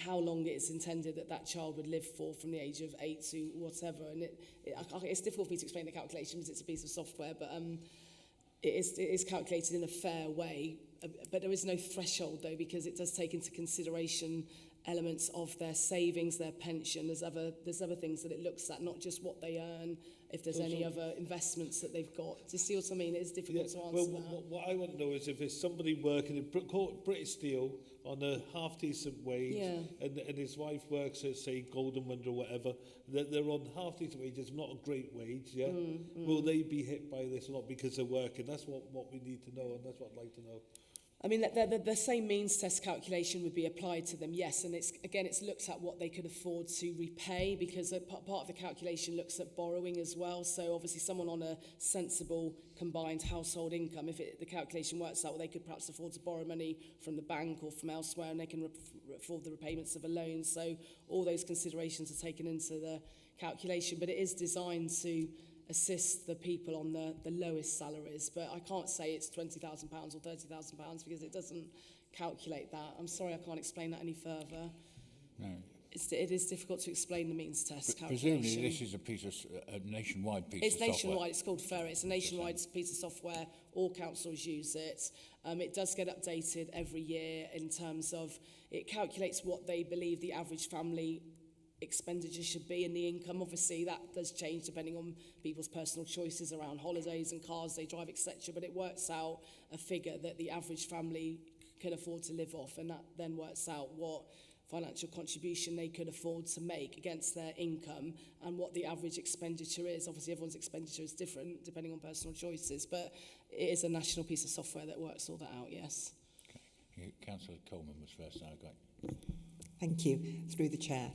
how long it is intended that child would live for, from the age of 8 to whatever. And it's difficult for me to explain the calculation because it's a piece of software, but it is calculated in a fair way. But there is no threshold, though, because it does take into consideration elements of their savings, their pension. There's other things that it looks at, not just what they earn, if there's any other investments that they've got. Do you see what I mean? It is difficult to answer that. What I want to know is if it's somebody working in British Steel on a half-decent wage, and his wife works at, say, Golden Wonder or whatever, they're on half-decent wages, not a great wage, will they be hit by this or not because they're working? That's what we need to know, and that's what I'd like to know. I mean, the same means test calculation would be applied to them, yes, and it's looked at what they could afford to repay, because part of the calculation looks at borrowing as well. So obviously someone on a sensible combined household income, if the calculation works out, well, they could perhaps afford to borrow money from the bank or from elsewhere, and they can afford the repayments of a loan. So all those considerations are taken into the calculation, but it is designed to assist the people on the lowest salaries. But I can't say it's £20,000 or £30,000 because it doesn't calculate that. I'm sorry, I can't explain that any further. No. It is difficult to explain the means test calculation. Presumably this is a nationwide piece of software. It's nationwide, it's called FERRE. It's a nationwide piece of software. All councils use it. It does get updated every year in terms of, it calculates what they believe the average family expenditure should be, and the income. Obviously that does change depending on people's personal choices around holidays and cars they drive, etc. But it works out a figure that the average family can afford to live off, and that then works out what financial contribution they could afford to make against their income and what the average expenditure is. Obviously everyone's expenditure is different depending on personal choices, but it is a national piece of software that works all that out, yes. Okay. Councillor Coleman was first. Thank you. Through the chair.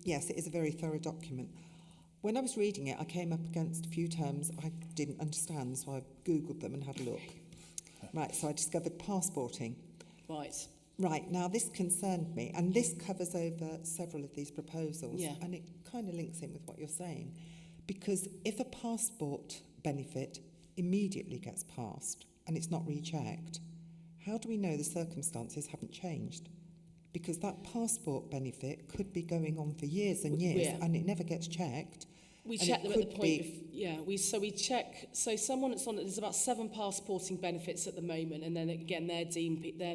Yes, it is a very thorough document. When I was reading it, I came up against a few terms I didn't understand, so I Googled them and had a look. Right, so I discovered passporting. Right, now this concerned me, and this covers over several of these proposals, and it kind of links in with what you're saying. Because if a passport benefit immediately gets passed and it's not rechecked, how do we know the circumstances haven't changed? Because that passport benefit could be going on for years and years, Yeah. and it never gets checked. We And check it them at the could point. be- We check. So someone that's on, there's about 7 passporting benefits at the moment, and then again they're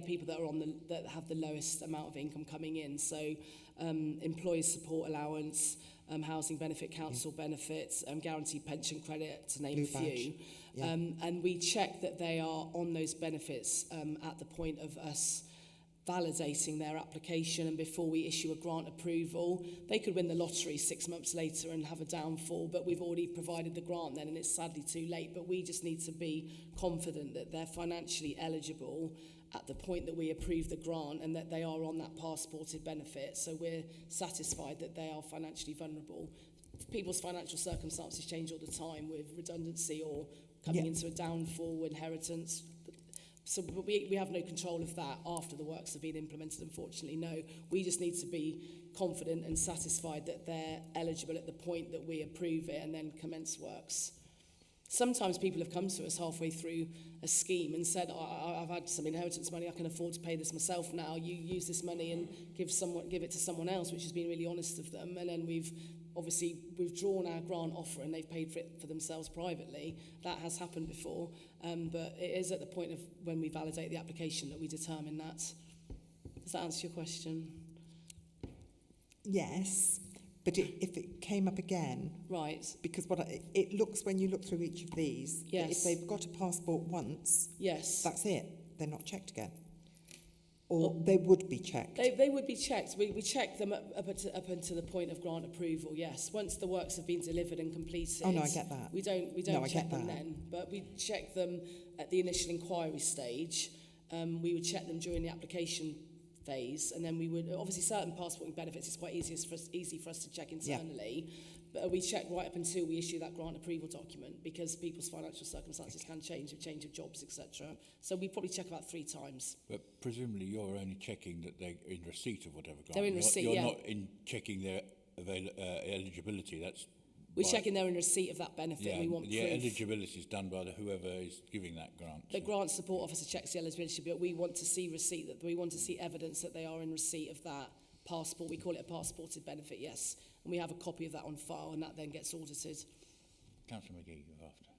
people that are that have the lowest amount of income coming in. So employee support allowance, housing benefit, council benefits, guaranteed pension credit, to name Blue a few. badge, yeah. And we check that they are on those benefits at the point of us validating their application, and before we issue a grant approval. They could win the lottery 6 months later and have a downfall, but we've already provided the grant then, and it's sadly too late. But we just need to be confident that they're financially eligible at the point that we approve the grant, and that they are on that passported benefit, so we're satisfied that they are financially vulnerable. People's financial circumstances change all the time with redundancy or coming into a downfall, inheritance. So we have no control of that after the works have been implemented, unfortunately. No, we just need to be confident and satisfied that they're eligible at the point that we approve it and then commence works. Sometimes people have come to us halfway through a scheme and said, I've had some inheritance money, I can afford to pay this myself now. You use this money and give it to someone else, which has been really honest of them. And then we've withdrawn our grant offer and they've paid for it for themselves privately. That has happened before. But it is at the point of when we validate the application that we determine that. Does that answer your question? Yes, but if it came up again, Right. because it looks when you look through each of these, that if Yes. they've got a passport once, Yes. that's it. They're not checked again, or they would be checked. They would be checked. We check them up until the point of grant approval, yes. Once the works have been delivered and completed. Oh, no, I get that. We don't No, I check get them that. then, but we check them at the initial inquiry stage. We would check them during the application phase, and then we would, obviously certain passporting benefits, it's quite easy for us to check internally, but we check right up until we issue that grant approval document, because people's financial circumstances can change with change of jobs, etc. So we probably check about 3 times. But presumably you're only checking that they're in receipt of whatever grant. They're in receipt, You're yeah. not in checking their eligibility. That's We're checking they're in receipt of that benefit, and we want the proof. eligibility is done by whoever is giving that grant. The grant support officer checks the eligibility, but we want to see receipt, that we want to see evidence that they are in receipt of that passport. We call it a passported benefit, yes. And we have a copy of that on file, and that then gets audited. Councillor McGee, you're after.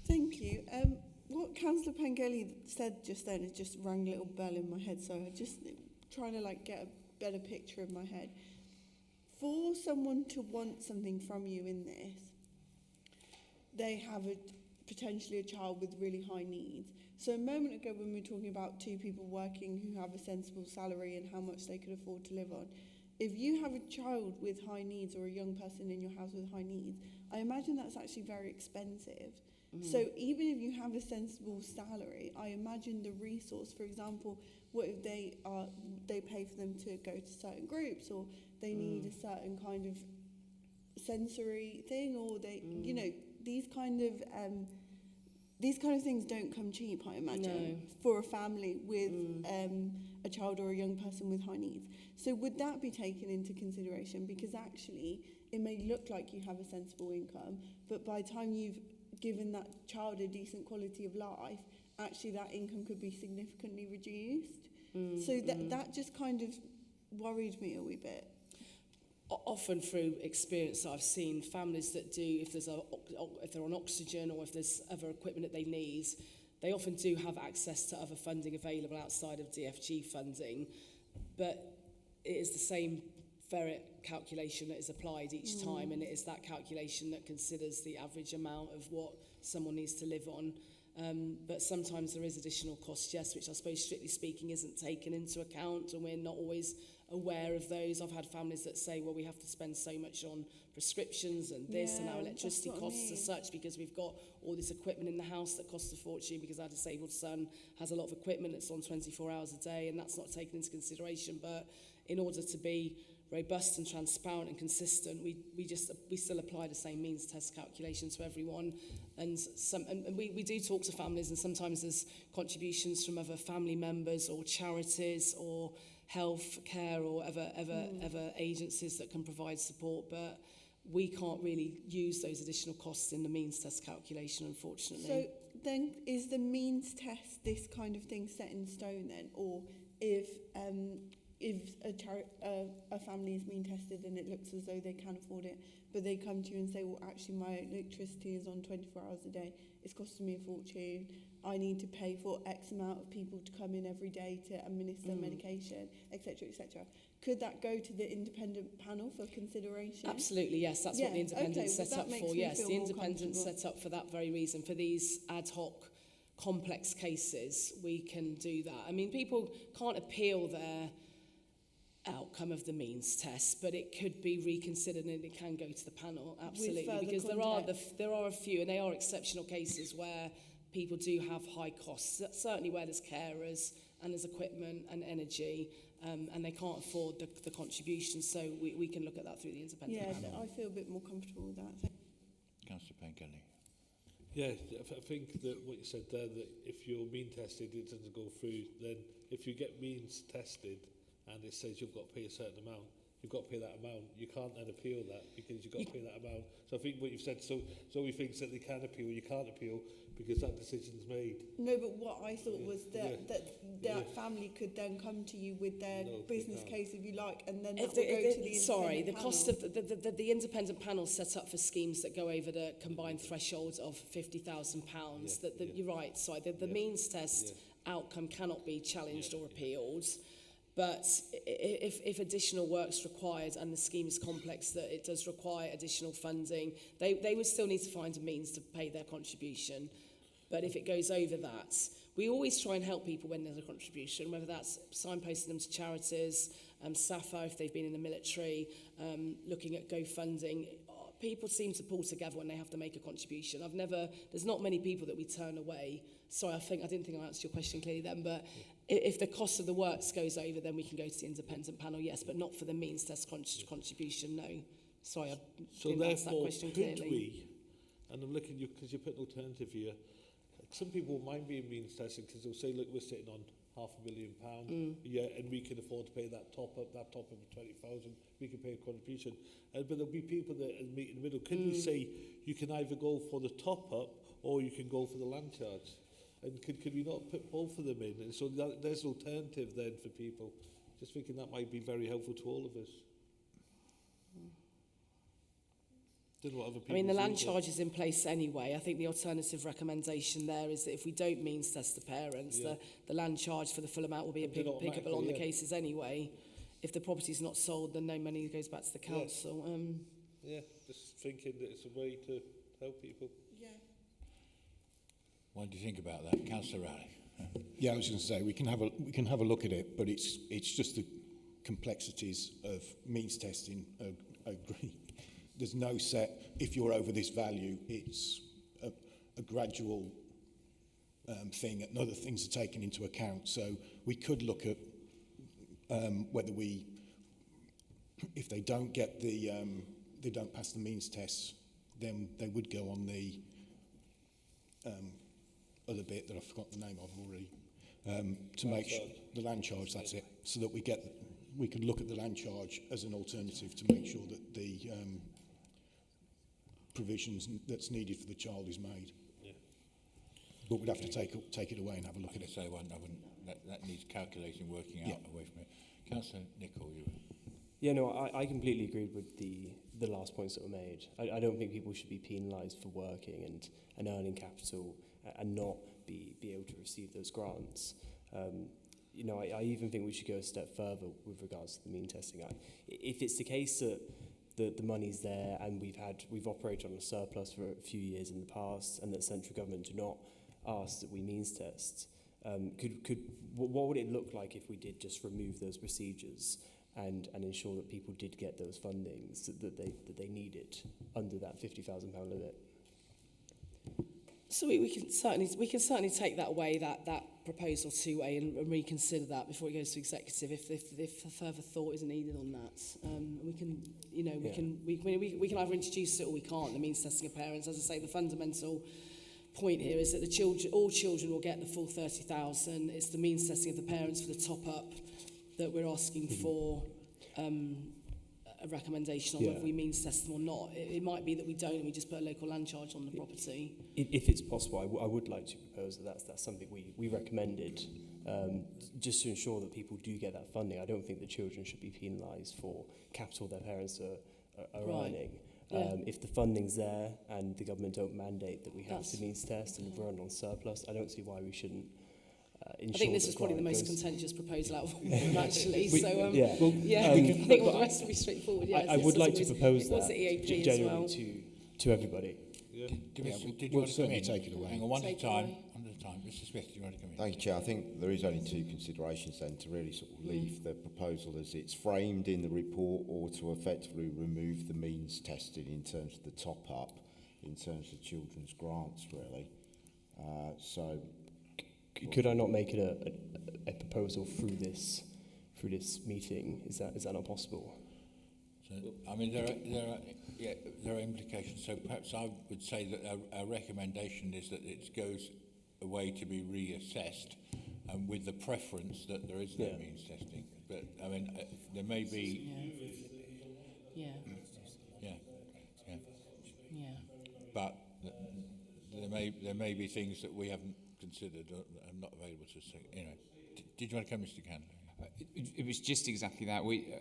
Thank you. What Councillor Pangeli said just then, it just rang a little bell in my head, so I just trying to get a better picture in my head. For someone to want something from you in this, they have potentially a child with really high needs. So a moment ago when we were talking about 2 people working who have a sensible salary and how much they could afford to live on, if you have a child with high needs or a young person in your house with high needs, I imagine that's actually very expensive. So even if you have a sensible salary, I imagine the resource, for example, what if they pay for them to go to certain groups, or they need a certain kind of sensory thing, or they, these kind of things don't come cheap, I imagine, for a family with a child or a young person with high needs. So would that be taken into consideration? Because actually, it may look like you have a sensible income, but by the time you've given that child a decent quality of life, actually that income could be significantly reduced. So that just kind of worried me a wee bit. Often through experience I've seen families that do, if they're on oxygen or if there's other equipment that they need, they often do have access to other funding available outside of DFG funding, but it is the same ferret calculation that is applied each time, and it is that calculation that considers the average amount of what someone needs to live on. But sometimes there is additional cost, yes, which I suppose strictly speaking isn't taken into account, and we're not always aware of those. I've had families that say, well, we have to spend so much on prescriptions and this, and our electricity costs as such, because we've got all this equipment in the house that costs a fortune, because our disabled son has a lot of equipment that's on 24 hours a day, and that's not taken into consideration. But in order to be robust and transparent and consistent, we still apply the same means test calculation to everyone, and we do talk to families, and sometimes there's contributions from other family members or charities or health care or other agencies that can provide support, but we can't really use those additional costs in the means test calculation, unfortunately. So then is the means test this kind of thing set in stone then? Or if a family is mean tested and it looks as though they can afford it, but they come to you and say, well, actually my electricity is on 24 hours a day, it's costing me a fortune, I need to pay for X amount of people to come in every day to administer medication, etc., etc. Could that go to the independent panel for consideration? Absolutely, yes. That's what the independent's set up for. Yes, the independent's set up for that very reason. For these ad hoc, complex cases, we can do that. I mean, people can't appeal their outcome of the means test, but it could be reconsidered and it can go to the panel. Absolutely, because there are a few, and they are exceptional cases where people do have high costs. Certainly, where there's carers and there's equipment and energy. And they can't afford the contribution, so we can look at that through the independent panel. I feel a bit more comfortable with that. Councillor Pengelly. Yeah, I think that what you said there, that if you're mean tested, it doesn't go through, then if you get means tested and it says you've got to pay a certain amount, you've got to pay that amount. You can't then appeal that because you've got to pay that amount. So I think what you've said, so he thinks that they can appeal, you can't appeal because that decision's made. No, but what I thought was that family could then come to you with their business case, if you like, and then that will go to the sorry, the independent cost panel. of the independent panel set up for schemes that go over the combined thresholds of £50,000. You're right. Sorry, the means test outcome cannot be challenged or appealed. But if additional work's required and the scheme is complex, that it does require additional funding, they would still need to find a means to pay their contribution. But if it goes over that, we always try and help people when there's a contribution, whether that's signposting them to charities, SAFA if they've been in the military, looking at GoFunding. People seem to pull together when they have to make a contribution. There's not many people that we turn away. Sorry, I didn't think I answered your question clearly then, but if the cost of the works goes over, then we can go to the independent panel, yes, but not for the means test contribution, no. Sorry, I didn't answer that question clearly. Could we, and I'm looking at you because you put an alternative here, some people won't mind being means tested because they'll say, look, we're sitting on £500,000 yeah, and we can afford to pay that top up of 20,000, we can pay a contribution. But there'll be people that meet in the middle. Could we say you can either go for the top up or you can go for the land charge? And could we not put both of them in? And so there's an alternative then for people. Just thinking that might be very helpful to all of us. Don't know what other people I mean, the land think, charge is in place anyway. I think the alternative recommendation there is that if we don't means test the parents, the land charge for the full amount will be applicable on the cases anyway. If the property's not sold, then no money goes back to the council. Yeah, just thinking that it's a way to help people. Yeah. What do you think about that, Councillor Raleigh? Yeah, I was going to say we can have a look at it, but it's just the complexities of means testing. Agree. There's no set. If you're over this value, it's a gradual thing, and other things are taken into account. So we could look at whether if they don't get they don't pass the means tests, then they would go on the other bit that I've forgotten the name of already, to make sure the land charge, that's it, so that we could look at the land charge as an alternative to make sure that the provisions that's needed for the child is made. Yeah. But we'd have to take it away and have a look at it. So that needs calculation, working out away from it. Councillor Nicholl, you. Yeah, no, I completely agree with the last points that were made. I don't think people should be penalised for working and earning capital and not be able to receive those grants. You know, I even think we should go a step further with regards to the mean testing act. If it's the case that the money's there and we've operated on a surplus for a few years in the past, and that central government do not ask that we means test, what would it look like if we did just remove those procedures and ensure that people did get those fundings that they needed under that £50,000 limit? So we can certainly take that away, that proposal two-way, and reconsider that before it goes to executive if further thought is needed on that. We can either introduce it or we can't. The means testing of parents, as I say, the fundamental point here is that all children will get the full 30,000. It's the means testing of the parents for the top up that we're asking for a recommendation on whether we means test them or not. It might be that we don't and we just put a local land charge on the property. If it's possible, I would like to propose that that's something we recommended, just to ensure that people do get that funding. I don't think that children should be penalised for capital their parents are earning. If the funding's there and the government don't mandate that we have to means test and run on surplus, I don't see why we shouldn't ensure. I think this that is probably the most goes- contentious proposal out of all of them, actually. We- so, yeah. I think all the rest will be straightforward. Yeah, I would like to propose it was that the EAP as genuinely well. to everybody. Did you want to come certainly in? take it away. Hang on, one at a Take it time. away. One at a time. Mr. Smith, do you want to come in? Thank you, Chair. I think there is only two considerations then, to really sort of leave the proposal as it's framed in the report, or to effectively remove the means testing in terms of the top-up, in terms of children's grants, really. Could I not make it a proposal through this meeting? Is that not possible? So, I mean, there are implications. So perhaps I would say that our recommendation is that it goes away to be reassessed, with the preference that there is no means testing. But I mean, there may be. Yeah. But there may be things that we haven't considered or are not available to us. Anyway, did you want to come, Mr. Candler? It was just exactly that. We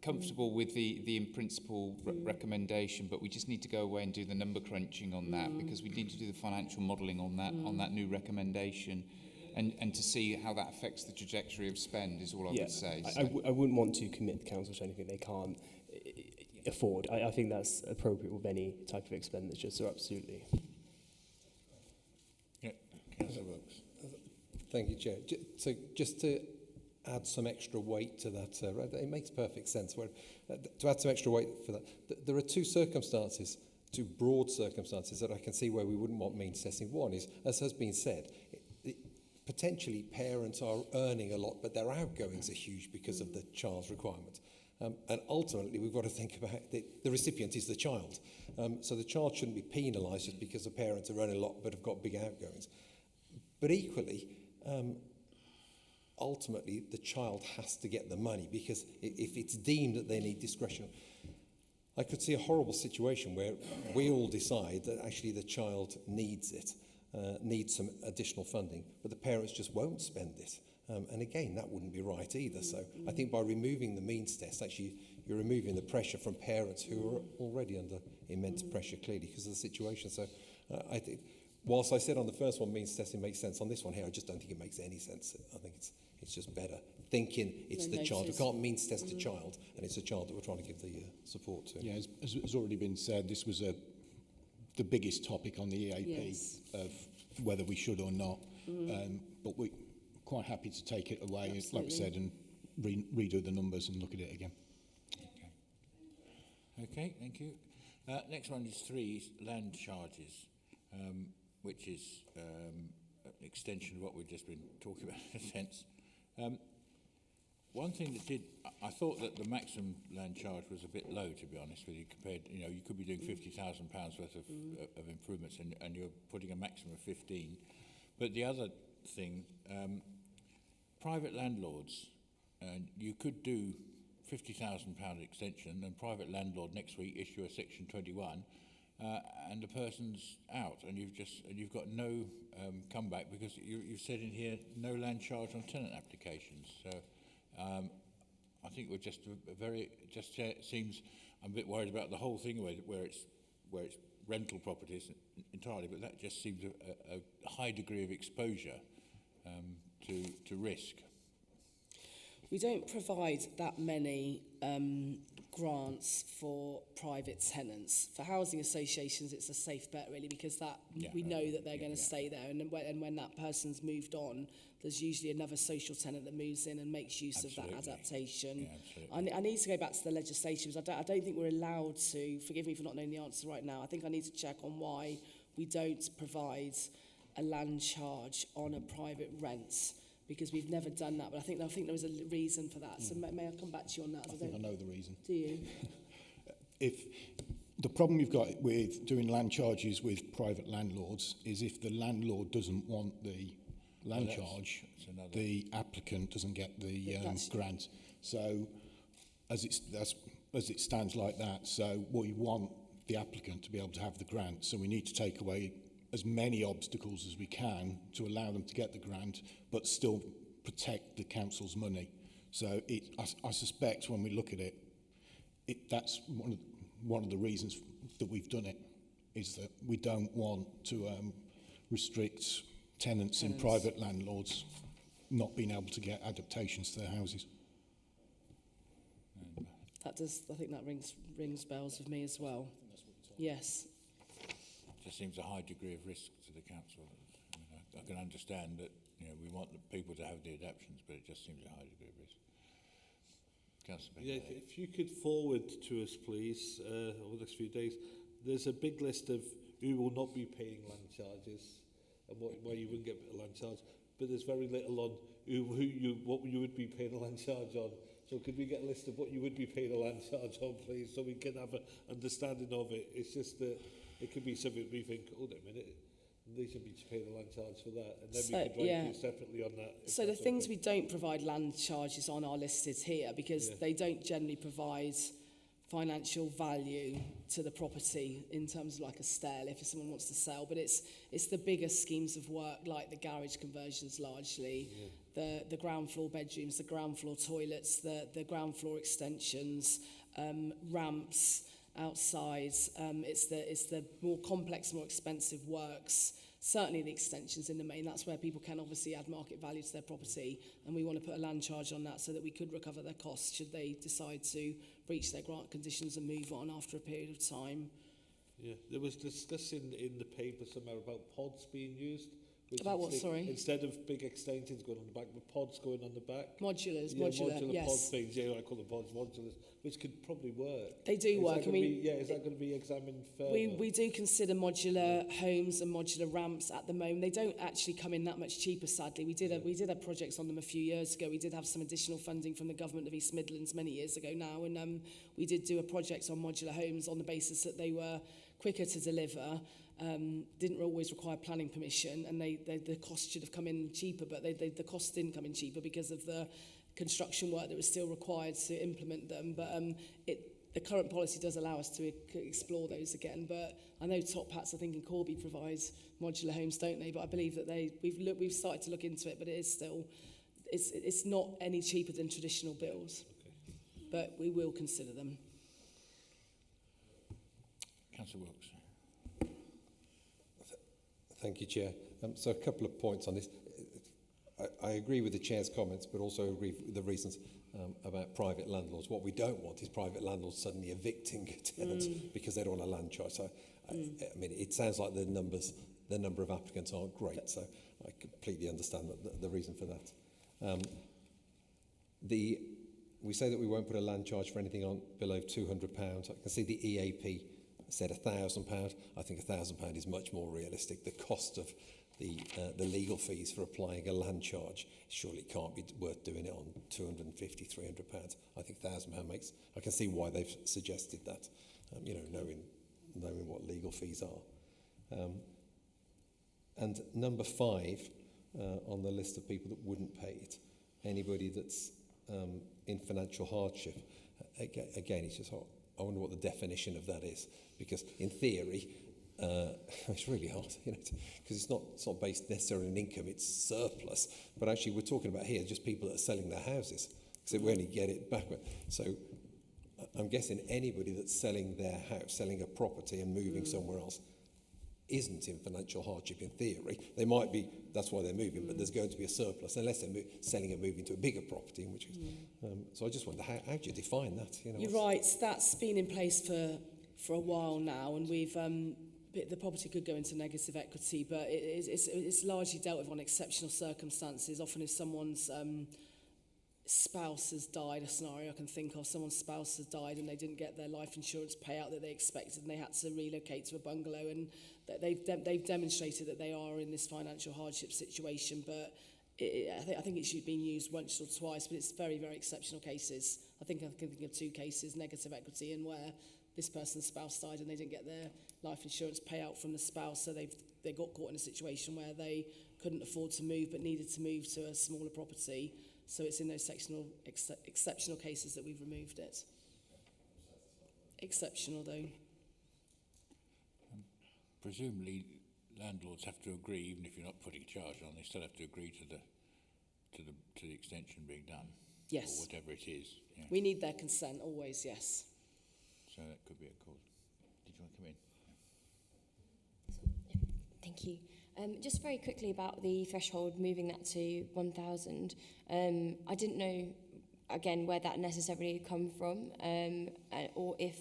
comfortable with the in principle recommendation, but we just need to go away and do the number crunching on that, because we need to do the financial modelling on that new recommendation, and to see how that affects the trajectory of spend is all I would say. I wouldn't want to commit the council to anything they can't afford. I think that's appropriate with any type of expenditure. So absolutely. Yeah, Councillor Wilkes. Thank you, Chair. So just to add some extra weight to that, it makes perfect sense. To add some extra weight for that, there are two broad circumstances that I can see where we wouldn't want means testing. One is, as has been said, potentially parents are earning a lot, but their outgoings are huge because of the child's requirement. And ultimately, we've got to think about the recipient is the child. So the child shouldn't be penalised just because the parents are earning a lot but have got big outgoings. But equally, ultimately, the child has to get the money, because if it's deemed that they need discretion, I could see a horrible situation where we all decide that actually the child needs it, needs some additional funding, but the parents just won't spend it. And again, that wouldn't be right either. So I think by removing the means test, actually, you're removing the pressure from parents who are already under immense pressure, clearly, because of the situation. So I think, whilst I said on the first one means testing makes sense, on this one here, I just don't think it makes any sense. I think it's just better thinking it's the child. We can't means test a child, and it's a child that we're trying to give the support to. Yeah, as has already been said, this was the biggest topic on the EAP of whether we should or not. But we're quite happy to take it away, like we said, and redo the numbers and look at it again. Okay, thank you. Next one is 3 land charges, which is an extension of what we've just been talking about in a sense. One thing that I thought that the maximum land charge was a bit low, to be honest with you, compared, you could be doing £50,000 worth of improvements, and you're putting a maximum of 15. But the other thing, private landlords, you could do £50,000 extension, and private landlord next week issue a Section 21, and the person's out, and you've got no comeback, because you've said in here no land charge on tenant applications. So I think we're just seems, I'm a bit worried about the whole thing where it's rental properties entirely, but that just seems a high degree of exposure to risk. We don't provide that many grants for private tenants. For housing associations, it's a safe bet, really, because we know that they're going to stay there. And when that person's moved on, there's usually another social tenant that moves in and makes use of that adaptation. I need to go back to the legislation, because I don't think we're allowed to, forgive me for not knowing the answer right now, I think I need to check on why we don't provide a land charge on a private rent, because we've never done that. But I think there was a reason for that. So may I come back to you on that? I think I know the reason. Do you? If the problem you've got with doing land charges with private landlords is if the landlord doesn't want the land charge, the applicant doesn't get the grant. So that's as it stands like that. So we want the applicant to be able to have the grant. So we need to take away as many obstacles as we can to allow them to get the grant, but still protect the council's money. So I suspect when we look at it, that's one of the reasons that we've done it, is that we don't want to restrict tenants and private landlords not being able to get adaptations to their houses. That does, I think that rings bells with me as well. Yes. Just seems a high degree of risk to the council. I mean, I can understand that, you know, we want the people to have the adaptations, but it just seems a high degree of risk. Councillor Yeah, if you could forward to us, please, over the next few days, there's a big list of who will not be paying land charges and why you wouldn't get a land charge, but there's very little on what you would be paying a land charge on. So could we get a list of what you would be paying a land charge on, please, so we can have an understanding of it? It's just that it could be something we think, hold on a minute, they should be paying a land charge for that, and then we could write you separately on that. So the things we don't provide land charges on are listed here because they don't generally provide financial value to the property in terms of like a stair if someone wants to sell, but it's the bigger schemes of work like the garage conversions largely, the ground floor bedrooms, the ground floor toilets, the ground floor extensions, ramps outside. It's the more complex, more expensive works. Certainly the extensions in the main, that's where people can obviously add market value to their property, and we want to put a land charge on that so that we could recover their costs should they decide to breach their grant conditions and move on after a period of time. Yeah, there was discussion in the paper somewhere about pods being used. About what, sorry? Instead of big extensions going on the back, but pods going on the back. Modulars, modular yes. pod things, I call them pods, modulars, which could probably work. They do work. Is that going to be examined further? We do consider modular homes and modular ramps at the moment. They don't actually come in that much cheaper, sadly. We did have projects on them a few years ago. We did have some additional funding from the government of East Midlands many years ago now, and we did do a project on modular homes on the basis that they were quicker to deliver. Didn't always require planning permission, and the cost should have come in cheaper, but the cost didn't come in cheaper because of the construction work that was still required to implement them. But the current policy does allow us to explore those again. But I know Top Hats, I think in Corby, provides modular homes, don't they? But I believe that we've started to look into it, but it is still it's not any cheaper than traditional builds. Okay. But we will consider them. Councillor Wilkes. Thank you, Chair. So a couple of points on this. I agree with the Chair's comments, but also agree with the reasons about private landlords. What we don't want is private landlords suddenly evicting tenants because they don't want a land charge. So, I mean, it sounds like the number of applicants aren't great, so I completely understand the reason for that. We say that we won't put a land charge for anything on below £200. I can see the EAP said £1,000. I think £1,000 is much more realistic. The cost of the legal fees for applying a land charge surely can't be worth doing it on £250, £300. I think £1,000 makes. I can see why they've suggested that. Knowing what legal fees are. And number 5 on the list of people that wouldn't pay it, anybody that's in financial hardship. Again, it's just I wonder what the definition of that is, because in theory, it's really hard, because it's not based necessarily on income, it's surplus. But actually, we're talking about here just people that are selling their houses, because we only get it back. So I'm guessing anybody that's selling their house, selling a property and moving somewhere else, isn't in financial hardship in theory. They might be, that's why they're moving, but there's going to be a surplus unless they're selling and moving to a bigger property, in which case. So I just wonder, how do you define that? You're right, that's been in place for a while now, and we've the property could go into negative equity, but it's largely dealt with on exceptional circumstances. Often if someone's spouse has died, a scenario I can think of, someone's spouse has died and they didn't get their life insurance payout that they expected, and they had to relocate to a bungalow, and that they've demonstrated that they are in this financial hardship situation. But I think it should be used once or twice, but it's very, very exceptional cases. I can think of 2 cases, negative equity, and where this person's spouse died and they didn't get their life insurance payout from the spouse, so they got caught in a situation where they couldn't afford to move but needed to move to a smaller property. So it's in those exceptional cases that we've removed it. exceptional though. Presumably, landlords have to agree, even if you're not putting a charge on, they still have to agree to the extension being done. Yes. Or whatever it is. Yeah. We need their consent always, yes. So that could be a cause. Did you want to come in? Thank you. Just very quickly about the threshold, moving that to 1,000. I didn't know, again, where that necessarily come from, or if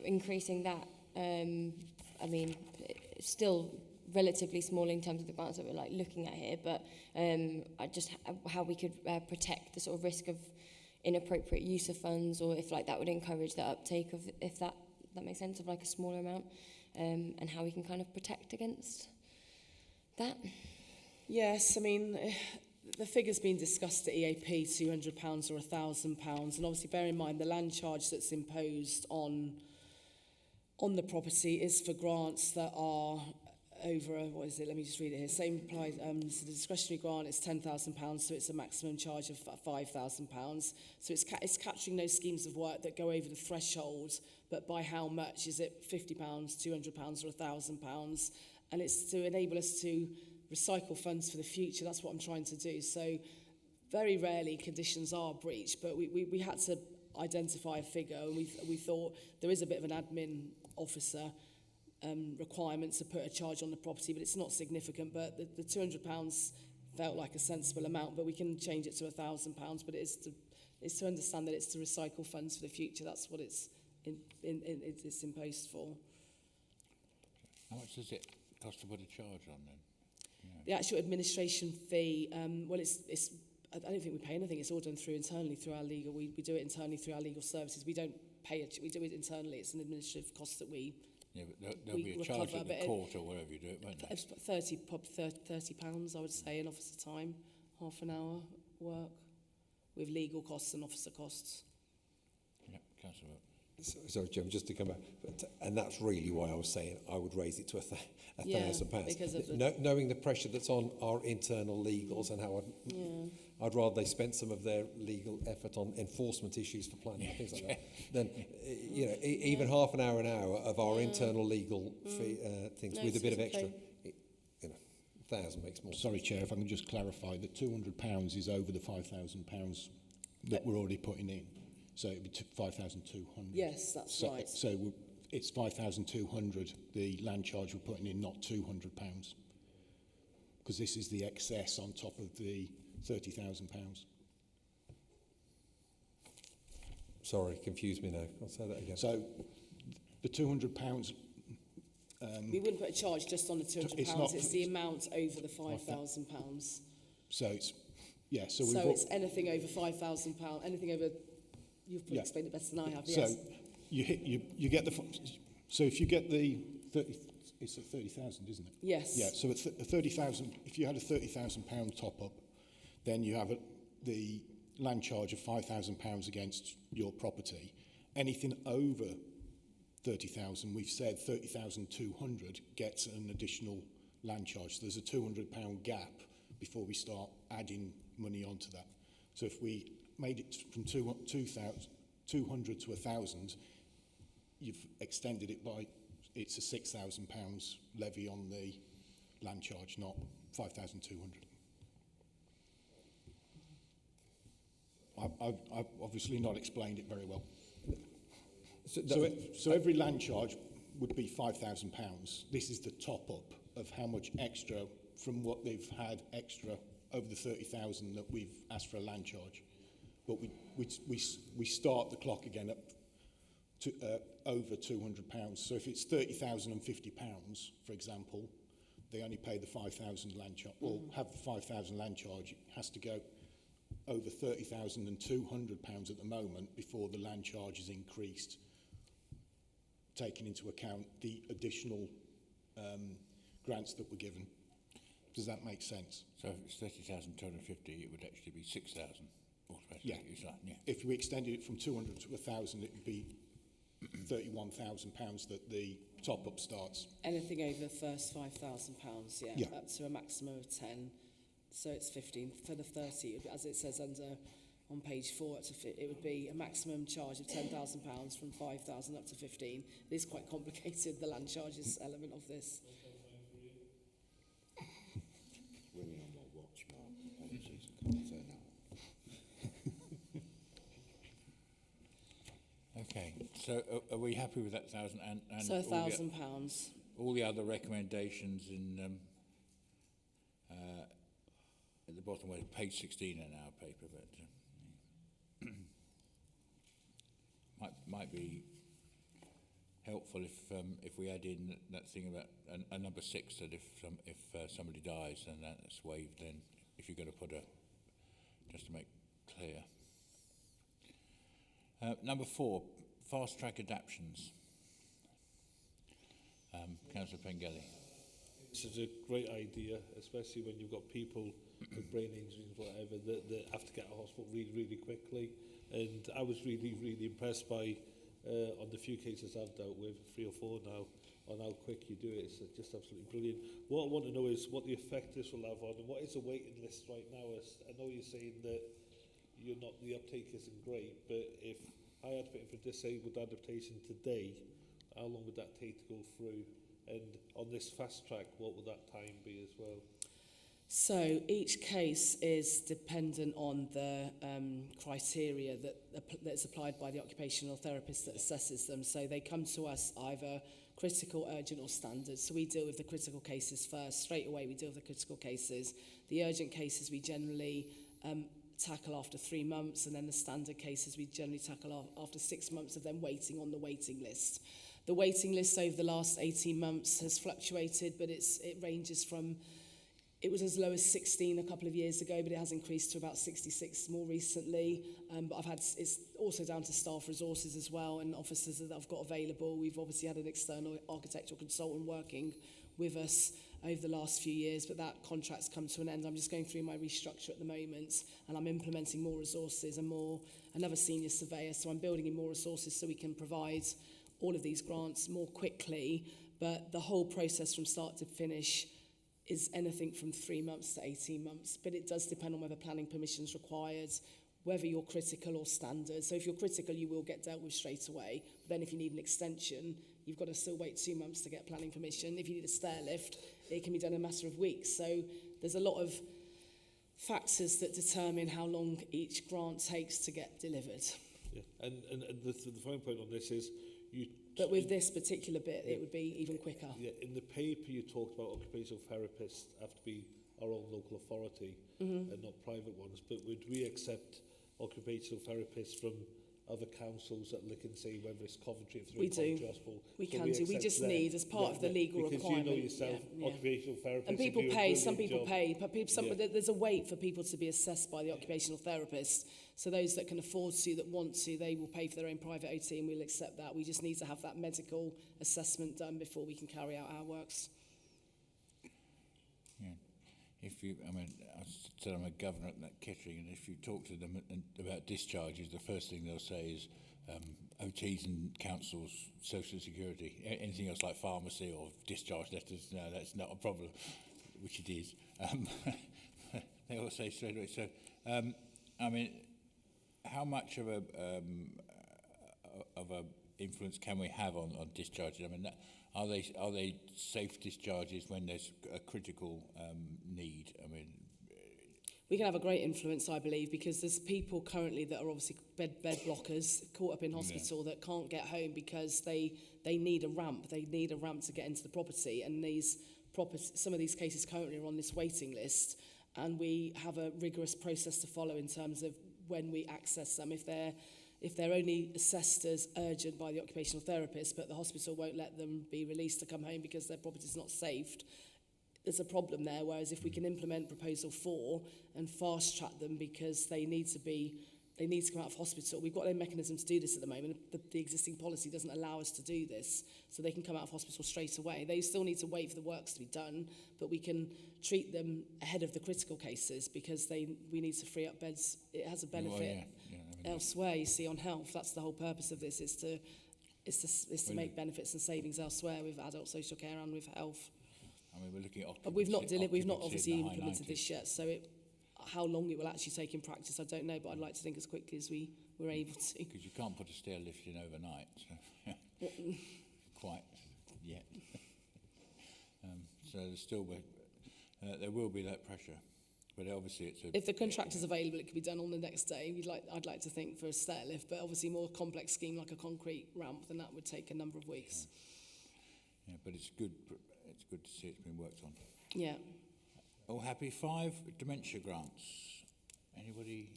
increasing that, I mean, it's still relatively small in terms of the grants that we're like looking at here, but how we could protect the sort of risk of inappropriate use of funds, or if like that would encourage the uptake of, if that makes sense, of like a smaller amount, and how we can kind of protect against that. Yes, I mean, the figure's been discussed at EAP, £200 or £1,000, and obviously bear in mind the land charge that's imposed on the property is for grants that are over, what is it, let me just read it here, same applies, so the discretionary grant is £10,000, so it's a maximum charge of £5,000, so it's capturing those schemes of work that go over the threshold, but by how much? Is it £50, £200 or £1,000? And it's to enable us to recycle funds for the future. That's what I'm trying to do. So very rarely conditions are breached, but we had to identify a figure, and we thought there is a bit of an admin officer requirement to put a charge on the property, but it's not significant. But the £200 felt like a sensible amount, but we can change it to £1,000. But it's to understand that it's to recycle funds for the future. That's what it's imposed for. How much does it cost to put a charge on then? Yeah. The actual administration fee, well, it's I don't think we pay anything. It's all done internally through our legal. We do it internally through our legal services. We don't pay it. We do it internally. It's an administrative cost that we. Yeah, but there'll be a charge at the court or wherever you do it, won't there? It's £30, I would say, an officer time, half an hour work, with legal costs and officer costs. Yeah, Councillor. Sorry, Jim, just to come back, and that's really why I was saying I would raise it to £1,000. Because of the Knowing the pressure that's on our internal legals and how I'd rather they spent some of their legal effort on enforcement issues for planning and things like that than even half an hour of our internal legal things with a bit of extra. Okay. 1,000 makes more. Sorry, Chair, if I can just clarify that £200 is over the £5,000 that we're already putting in. So it'd be 5,200. Yes, that's right. So it's 5,200, the land charge we're putting in, not £200. Because this is the excess on top of the £30,000. Sorry, confused me now. I'll say that again. So the £200... we wouldn't put a charge just on the £200. It's the amount over the £5,000. So it's... Yeah, so it's anything over £5,000, anything over... You've probably explained it better than I have, yes. So you get the... So if you get the 30... It's at 30,000, isn't it? Yes. Yeah, so it's 30,000... If you had a £30,000 top-up, then you have the land charge of £5,000 against your property. Anything over 30,000, we've said 30,200 gets an additional land charge. So there's a £200 gap before we start adding money onto that. So if we made it from 200 to 1,000, you've extended it by, it's a £6,000 levy on the land charge, not 5,200. I've obviously not explained it very well. So every land charge would be £5,000. This is the top up of how much extra from what they've had extra over the 30,000 that we've asked for a land charge. But we start the clock again up to over £200. So if it's £30,050, for example, they only pay the 5,000 land charge, or have the 5,000 land charge. It has to go over £30,200 at the moment before the land charge is increased, taking into account the additional grants that were given. Does that make sense? So if it's 30,250, it would actually be 6,000. Yeah. If we extended it from 200 to 1,000, it would be £31,000 that the top-up starts. Anything over the first £5,000, Yeah. up to a maximum of 10. So it's 15 for the 30, as it says on page 4, it would be a maximum charge of £10,000 from 5,000 up to 15. It is quite complicated, the land charges element of this. Ringing on my watch, Mark. Apologies, I can't turn that on. Okay, so are we happy with that 1,000 and So £1,000. all the other recommendations in at the bottom, where page 16 in our paper, but might be helpful if we add in that thing about a number 6, that if somebody dies, then that's waived. Then if you're going to put just to make clear. Number 4, fast track adaptions. Councillor Pengelly. This is a great idea, especially when you've got people with brain injuries, whatever, that have to get to hospital really, really quickly. And I was really, really impressed by, on the few cases I've dealt with, 3 or 4 now, on how quick you do it. It's just absolutely brilliant. What I want to know is what the effect this will have on, and what is the waiting list right now? I know you're saying that the uptake isn't great, but if I had to put in for disabled adaptation today, how long would that take to go through? And on this fast track, what will that time be as well? So each case is dependent on the criteria that's applied by the occupational therapist that assesses them. So they come to us either critical, urgent or standard. So we deal with the critical cases first. Straight away we deal with the critical cases. The urgent cases we generally tackle after 3 months, and then the standard cases we generally tackle after 6 months of them waiting on the waiting list. The waiting list over the last 18 months has fluctuated, but it ranges from, it was as low as 16 a couple of years ago, but it has increased to about 66 more recently. But it's also down to staff resources as well, and officers that I've got available. We've obviously had an external architectural consultant working with us over the last few years, but that contract's come to an end. I'm just going through my restructure at the moment, and I'm implementing more resources and another senior surveyor. So I'm building in more resources so we can provide all of these grants more quickly. But the whole process from start to finish is anything from 3 months to 18 months. But it does depend on whether planning permission is required, whether you're critical or standard. So if you're critical, you will get dealt with straight away. But then if you need an extension, you've got to still wait 2 months to get planning permission. If you need a stair lift, it can be done in a matter of weeks. So there's a lot of factors that determine how long each grant takes to get delivered. Yeah. And the final point on this is, but with this particular bit, it would be even quicker. Yeah, in the paper you talked about occupational therapists have to be our own local authority and not private ones. But would we accept occupational therapists from other councils that look and say whether it's Coventry, if we do. Hospital? We can do. We just need, as part of the legal requirement. Because you know yourself, occupational therapists. And people pay. Some people pay, but there's a wait for people to be assessed by the occupational therapist. So those that can afford to, that want to, they will pay for their own private OT, and we'll accept that. We just need to have that medical assessment done before we can carry out our works. Yeah. I said I'm a governor at Kettering, and if you talk to them about discharges, the first thing they'll say is OTs and councils, social security. Anything else like pharmacy or discharge letters, no, that's not a problem, which it is. They all say straight away. So, how much of a influence can we have on discharges? Are they safe discharges when there's a critical need? We can have a great influence, I believe, because there's people currently that are obviously bed blockers caught up in hospital that can't get home because they need a ramp. They need a ramp to get into the property, and some of these cases currently are on this waiting list, and we have a rigorous process to follow in terms of when we access them. If they're only assessed as urgent by the occupational therapist, but the hospital won't let them be released to come home because their property is not saved, there's a problem there. Whereas if we can implement Proposal 4 and fast track them because they need to come out of hospital. We've got no mechanism to do this at the moment. The existing policy doesn't allow us to do this, so they can come out of hospital straight away. They still need to wait for the works to be done, but we can treat them ahead of the critical cases because we need to free up beds. It has a benefit elsewhere, you see, on health. That's the whole purpose of this, is to make benefits and savings elsewhere with adult social care and with health. We're looking at But we've not obviously implemented this yet, so how long it will actually take in practice, I don't know, but I'd like to think as quickly as we're able to. Because you can't put a stair lift in overnight, so quite yet. So there's still, there will be that pressure, but obviously it's a... If the contractor's available, it could be done on the next day. I'd like to think for a stair lift, but obviously a more complex scheme like a concrete ramp, then that would take a number of weeks. Yeah, but it's good to see it's been worked on. Yeah. All happy? 5, dementia grants. Anybody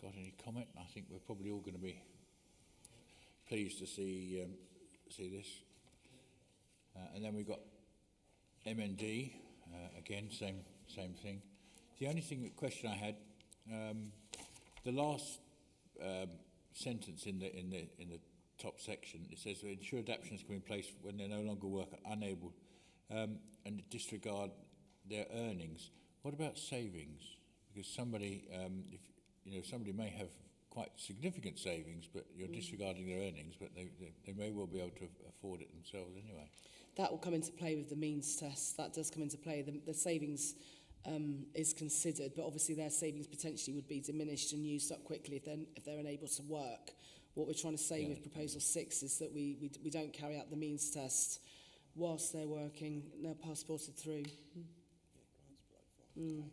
got any comment? I think we're probably all going to be pleased to see this. And then we've got MND, again, same thing. The only question I had, the last sentence in the top section, it says ensure adaptations come in place when they no longer work unable and disregard their earnings. What about savings? Because somebody, somebody may have quite significant savings, but you're disregarding their earnings, but they may well be able to afford it themselves anyway. That will come into play with the means test. That does come into play. The savings is considered, but obviously their savings potentially would be diminished and used up quickly if they're unable to work. What we're trying to say with Proposal 6 is that we don't carry out the means test whilst they're working, they're passported through. Yeah.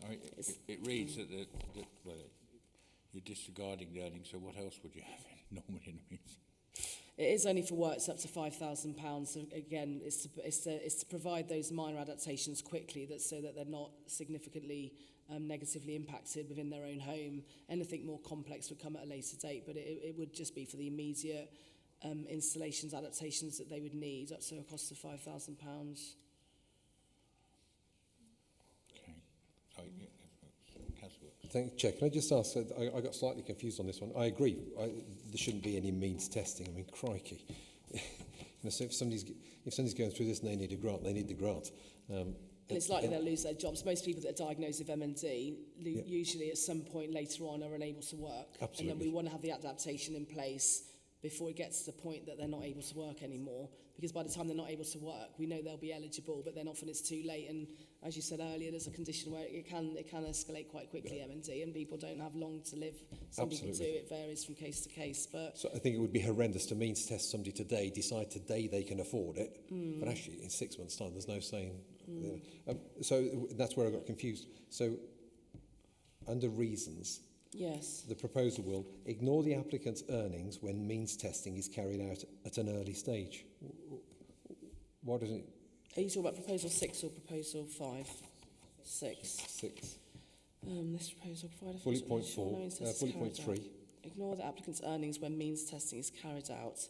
I mean, it reads that you're disregarding the earnings, so what else would you have normally in the means? It is only for works up to £5,000. So again, it's to provide those minor adaptations quickly, so that they're not significantly negatively impacted within their own home. Anything more complex would come at a later date, but it would just be for the immediate installations, adaptations that they would need, up to a cost of £5,000. Thank you, Chair. Can I just ask, I got slightly confused on this one. I agree, there shouldn't be any means testing. I mean, crikey. So if somebody's going through this and they need a grant, they need the grant. And it's likely they'll lose their jobs. Most people that are diagnosed with MND usually at some point later on are unable to work. Absolutely. And then we want to have the adaptation in place before it gets to the point that they're not able to work anymore. Because by the time they're not able to work, we know they'll be eligible, but then often it's too late. And as you said earlier, there's a condition where it can escalate quite quickly, MND, and people don't have long to live. Some people do. It varies from case to case. But so I think it would be horrendous to means test somebody today, decide today they can afford it, but actually in 6 months' time, there's no saying. So that's where I got confused. So under reasons, yes, the proposal will ignore the applicant's earnings when means testing is carried out at an early stage. Why doesn't it? Are you talking about Proposal 6 or Proposal 5? 6. 6. This proposal provides bullet point 4, bullet point 3. Ignore the applicant's earnings when means testing is carried out.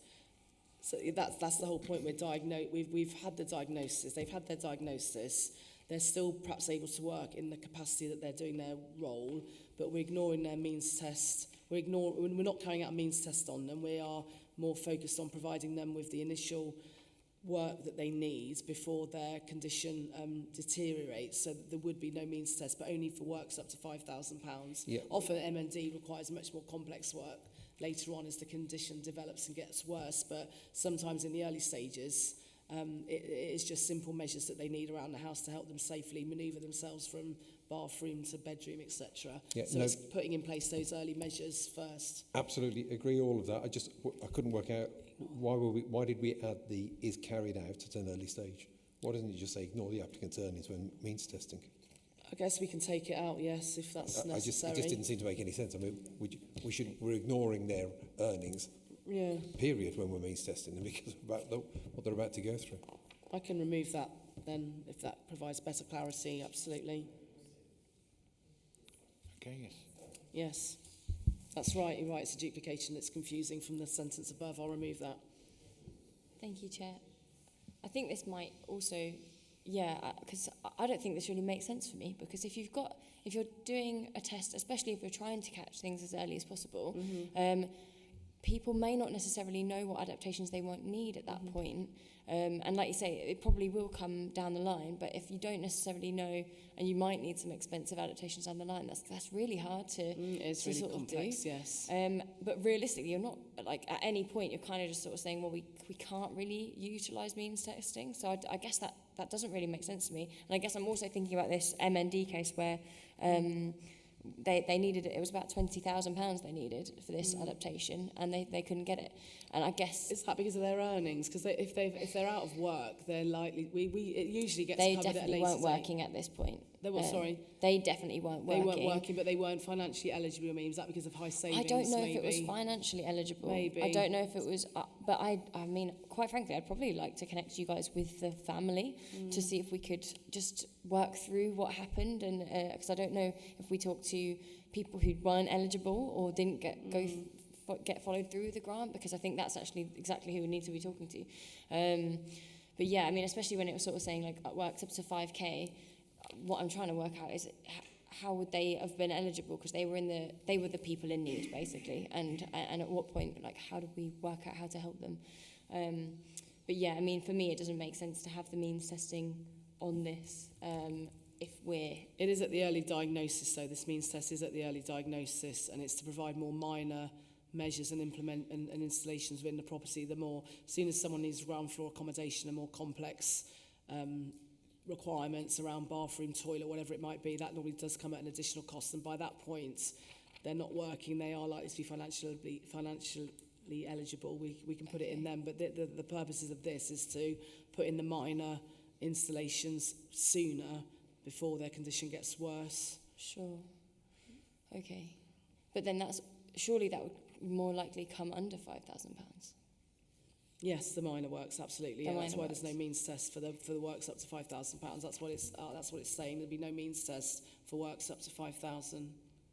So that's the whole point. We've had the diagnosis. They've had their diagnosis. They're still perhaps able to work in the capacity that they're doing their role, but we're ignoring their means test. We're not carrying out a means test on them. We are more focused on providing them with the initial work that they need before their condition deteriorates, so that there would be no means test, but only for works up to £5,000. Yeah. Often MND requires much more complex work later on as the condition develops and gets worse, but sometimes in the early stages it is just simple measures that they need around the house to help them safely manoeuvre themselves from bathroom to bedroom, etc. It's putting in place those early measures first. Absolutely agree all of that. I couldn't work out why did we add the is carried out at an early stage? Why doesn't you just say ignore the applicant's earnings when means testing? I guess we can take it out, yes, if that's necessary. It just didn't seem to make any sense. I mean, we're ignoring their earnings, period, when we're means testing them because of what they're about to go through. I can remove that then, if that provides better clarity, absolutely. Okay, yes. Yes, that's right, you're right, it's a duplication that's confusing from the sentence above. I'll remove that. Thank you, Chair. I think this might also, because I don't think this really makes sense for me, because if you're doing a test, especially if you're trying to catch things as early as possible, people may not necessarily know what adaptations they won't need at that point. And like you say, it probably will come down the line, but if you don't necessarily know, and you might need some expensive adaptations down the line, that's really hard to, It's to really sort complex, of do. yes. But realistically, you're not, like, at any point, you're kind of just sort of saying, well, we can't really utilise means testing. So I guess that doesn't really make sense to me. And I guess I'm also thinking about this MND case where they needed, it was about £20,000 they needed for this adaptation, and they couldn't get it. And I guess Is that because of their earnings? Because if they're out of work, they're likely. It usually gets they covered at a definitely later weren't date. working at this point. They were, sorry. They definitely weren't They working. weren't working, but they weren't financially eligible. I mean, was that because of high savings? I don't know maybe? if it was financially eligible. Maybe. I don't know if it was, but I mean, quite frankly, I'd probably like to connect you guys with the family to see if we could just work through what happened, and because I don't know if we talked to people who weren't eligible or didn't get followed through with the grant, because I think that's actually exactly who we need to be talking to. But yeah, I mean, especially when it was sort of saying like it works up to 5k. What I'm trying to work out is how would they have been eligible, because they were the people in need basically, and at what point, like, how did we work out how to help them? But yeah, I mean, for me, it doesn't make sense to have the means testing on this if we're... It is at the early diagnosis, so this means test is at the early diagnosis, and it's to provide more minor measures and implement and installations within the property. The more, as soon as someone needs ground floor accommodation and more complex requirements around bathroom, toilet, whatever it might be, that normally does come at an additional cost, and by that point they're not working, they are likely to be financially eligible. We can put it in them, but the purposes of this is to put in the minor installations sooner before their condition gets worse. Sure. Okay. But then surely that would more likely come under £5,000. Yes, the minor works, absolutely. The Yeah, that's minor why there's no works. means test for the works up to £5,000. That's what it's saying. There'll be no means test for works up to 5,000.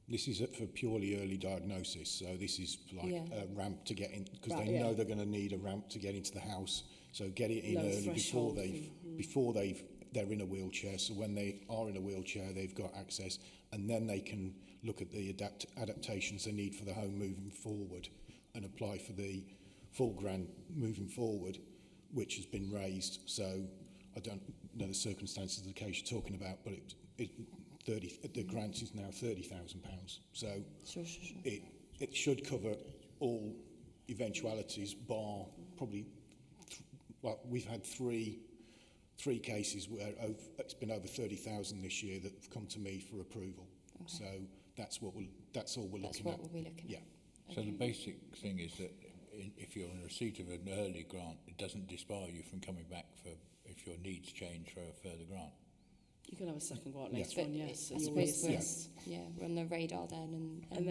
This is for purely early diagnosis, so this is like Yeah. a ramp to get in, because Right, they yeah. know they're going to need a ramp to get into the house. So get it in Low early threshold. before they're in a wheelchair. So when they are in a wheelchair, they've got access, and then they can look at the adaptations they need for the home moving forward, and apply for the full grant moving forward, which has been raised. So I don't know the circumstances of the case you're talking about, but the grant is now £30,000. So Sure. it should cover all eventualities, bar probably. Well, we've had three cases where it's been over 30,000 this year that have come to me for approval. Okay. So that's all we're That's looking what at. we'll be looking Yeah. at. So the basic thing is that if you're in receipt of an early grant, it doesn't disbar you from coming back for if your needs change for a further grant. You can have a second grant Yeah. later on, But yes. I And you'll suppose be we're, assessed. we're on the radar then, And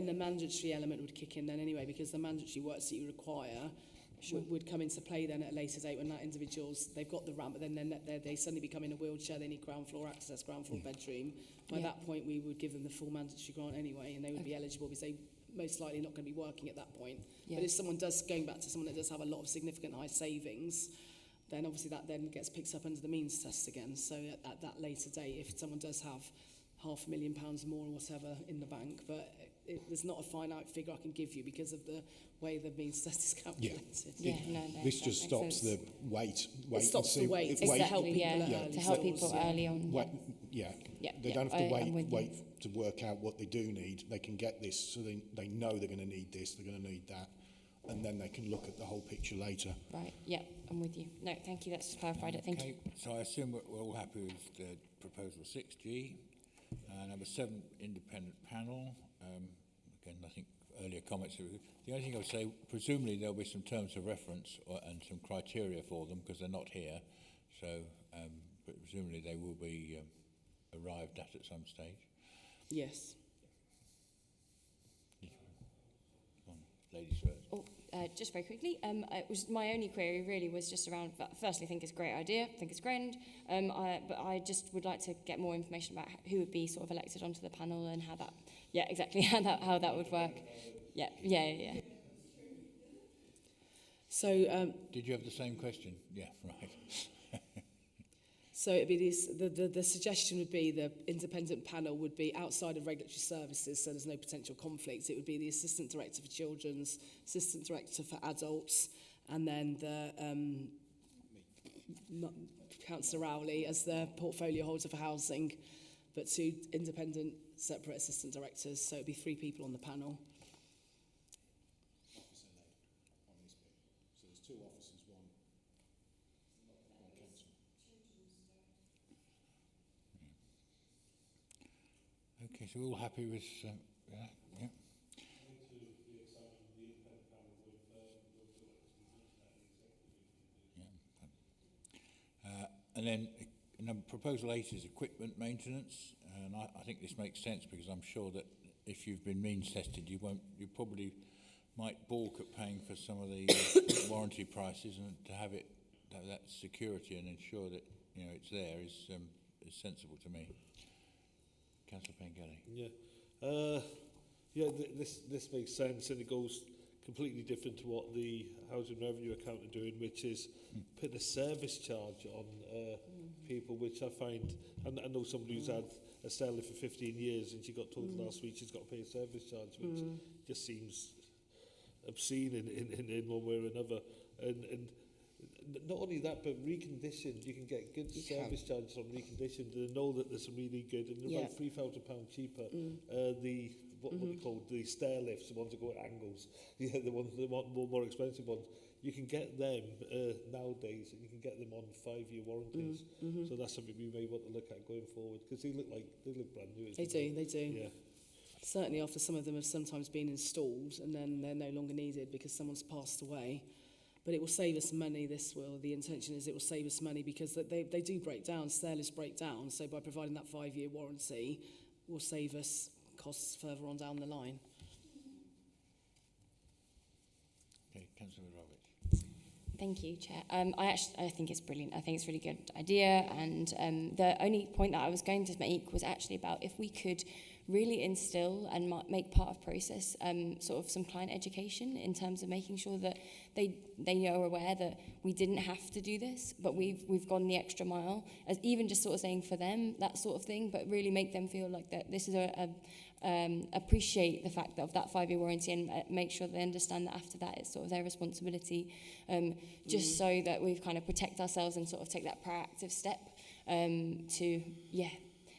the mandatory element would kick in then anyway, because the mandatory works that you require would come into play then at a later date when that they've got the ramp, but then they suddenly become in a wheelchair, they need ground floor access, ground floor bedroom. By Yeah. that point, we would give them the full mandatory grant anyway, and they would be eligible because they most likely not going to be working at that point. Yeah. But if someone does, going back to someone that does have a lot of significant high savings, then obviously that then gets picked up under the means test again. So at that later date, if someone does have £500,000 more or whatever in the bank, but there's not a finite figure I can give you because of the way the means test is calculated. This just stops the wait It stops the wait. It's to Exactly, help people at yeah, early to help doors, people yeah. early on. Wait, Yeah, they yeah, don't have to I'm with you. wait to work out what they do need. They can get this, so they know they're going to need this, they're going to need that, and then they can look at the whole picture later. Right, yeah, I'm with you. No, thank you, that's clarified it, thank you. So I assume we're all happy with the proposal 6G. Number 7, independent panel. Again, I think earlier comments. The only thing I would say, presumably there'll be some terms of reference and some criteria for them because they're not here. So, but presumably they will be arrived at some stage. Yes. Come on, ladies first. Oh, just very quickly, it was my only query really was just around. Firstly, I think it's a great idea. I think it's grand. But I just would like to get more information about who would be sort of elected onto the panel and how that. Yeah, exactly how that would work. Yeah. So Did you have the same question? Yeah, right. So it'd be the suggestion would be the independent panel would be outside of regulatory services, so there's no potential conflicts. It would be the Assistant Director for Children's, Assistant Director for Adults, and then the Councillor Rowley as the portfolio holder for housing, but 2 independent separate assistant directors, so it'd be 3 people on the panel. On this bit. So there's 2 officers, one councillor. Okay, so we're all happy with that? Yeah. And then proposal 8 is equipment maintenance, and I think this makes sense because I'm sure that if you've been means tested, you probably might balk at paying for some of the warranty prices, and to have that security and ensure that it's there is sensible to me. Councillor Pengelly. Yeah. This makes sense, and it goes completely different to what the Housing Revenue Account are doing, which is put a service charge on people, which I find, and I know somebody who's had a seller for 15 years, and she got told last week she's got to pay a service charge, which just seems obscene in one way or another. And not only that, but reconditioned, you can get good service charges on reconditioned, and I know that there's some really good, and they're about £3,000 cheaper. What are they called? The stair lifts, the ones that go at angles. Yeah, the ones that want more expensive ones. You can get them nowadays, and you can get them on 5-year warranties. So that's something we may want to look at going forward, because they look brand new. They do. Yeah. Certainly, after some of them have sometimes been installed, and then they're no longer needed because someone's passed away. But it will save us money, the intention is it will save us money because they do break down, stair lifts break down, so by providing that 5-year warranty, will save us costs further on down the line. Okay, Councillor Roberts. Thank you, Chair. I think it's brilliant. I think it's a really good idea, and the only point that I was going to make was actually about if we could really instill and make part of process sort of some client education in terms of making sure that they are aware that we didn't have to do this, but we've gone the extra mile, as even just sort of saying for them that sort of thing, but really make them feel like that this is appreciate the fact of that 5-year warranty, and make sure they understand that after that it's sort of their responsibility, just so that we've kind of protect ourselves and sort of take that proactive step to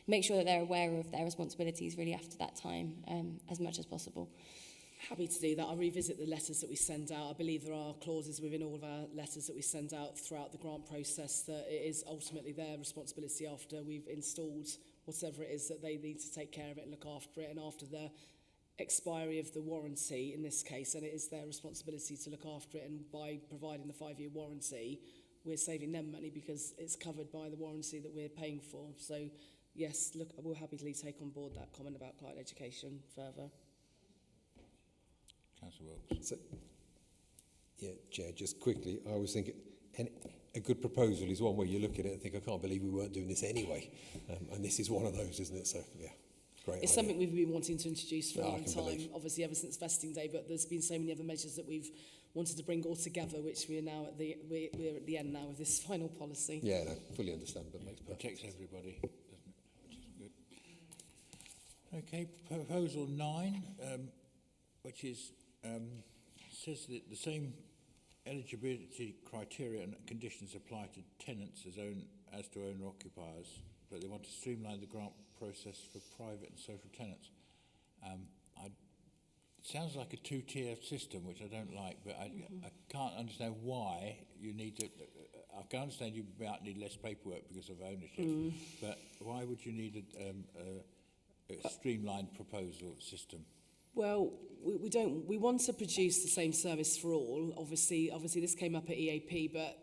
make sure that they're aware of their responsibilities really after that time as much as possible. Happy to do that. I'll revisit the letters that we send out. I believe there are clauses within all of our letters that we send out throughout the grant process that it is ultimately their responsibility after we've installed whatever it is that they need to take care of it and look after it, and after the expiry of the warranty in this case, and it is their responsibility to look after it, and by providing the 5-year warranty we're saving them money because it's covered by the warranty that we're paying for. So yes, look, we'll happily take on board that comment about client education further. Councillor Wilkes. So, Chair, just quickly, I was thinking a good proposal is one where you look at it and think, I can't believe we weren't doing this anyway. And this is one of those, isn't it? So, great It's idea. something we've been wanting to introduce for a long time, believe. obviously ever since vesting day, but there's been so many other measures that we've wanted to bring all together, which we're at the end now with this final policy. Yeah, no, fully understand, but makes perfect Protects sense. everybody, doesn't it? Which is good. Okay, proposal 9, which is says that the same eligibility criteria and conditions apply to tenants as to owner-occupiers, but they want to streamline the grant process for private and social tenants. It sounds like a 2-tier system, which I don't like, but I can't understand why you need to... I can understand you might need less paperwork because of ownership, but why would you need a streamlined proposal system? Well, we don't. We want to produce the same service for all. Obviously, this came up at EAP, but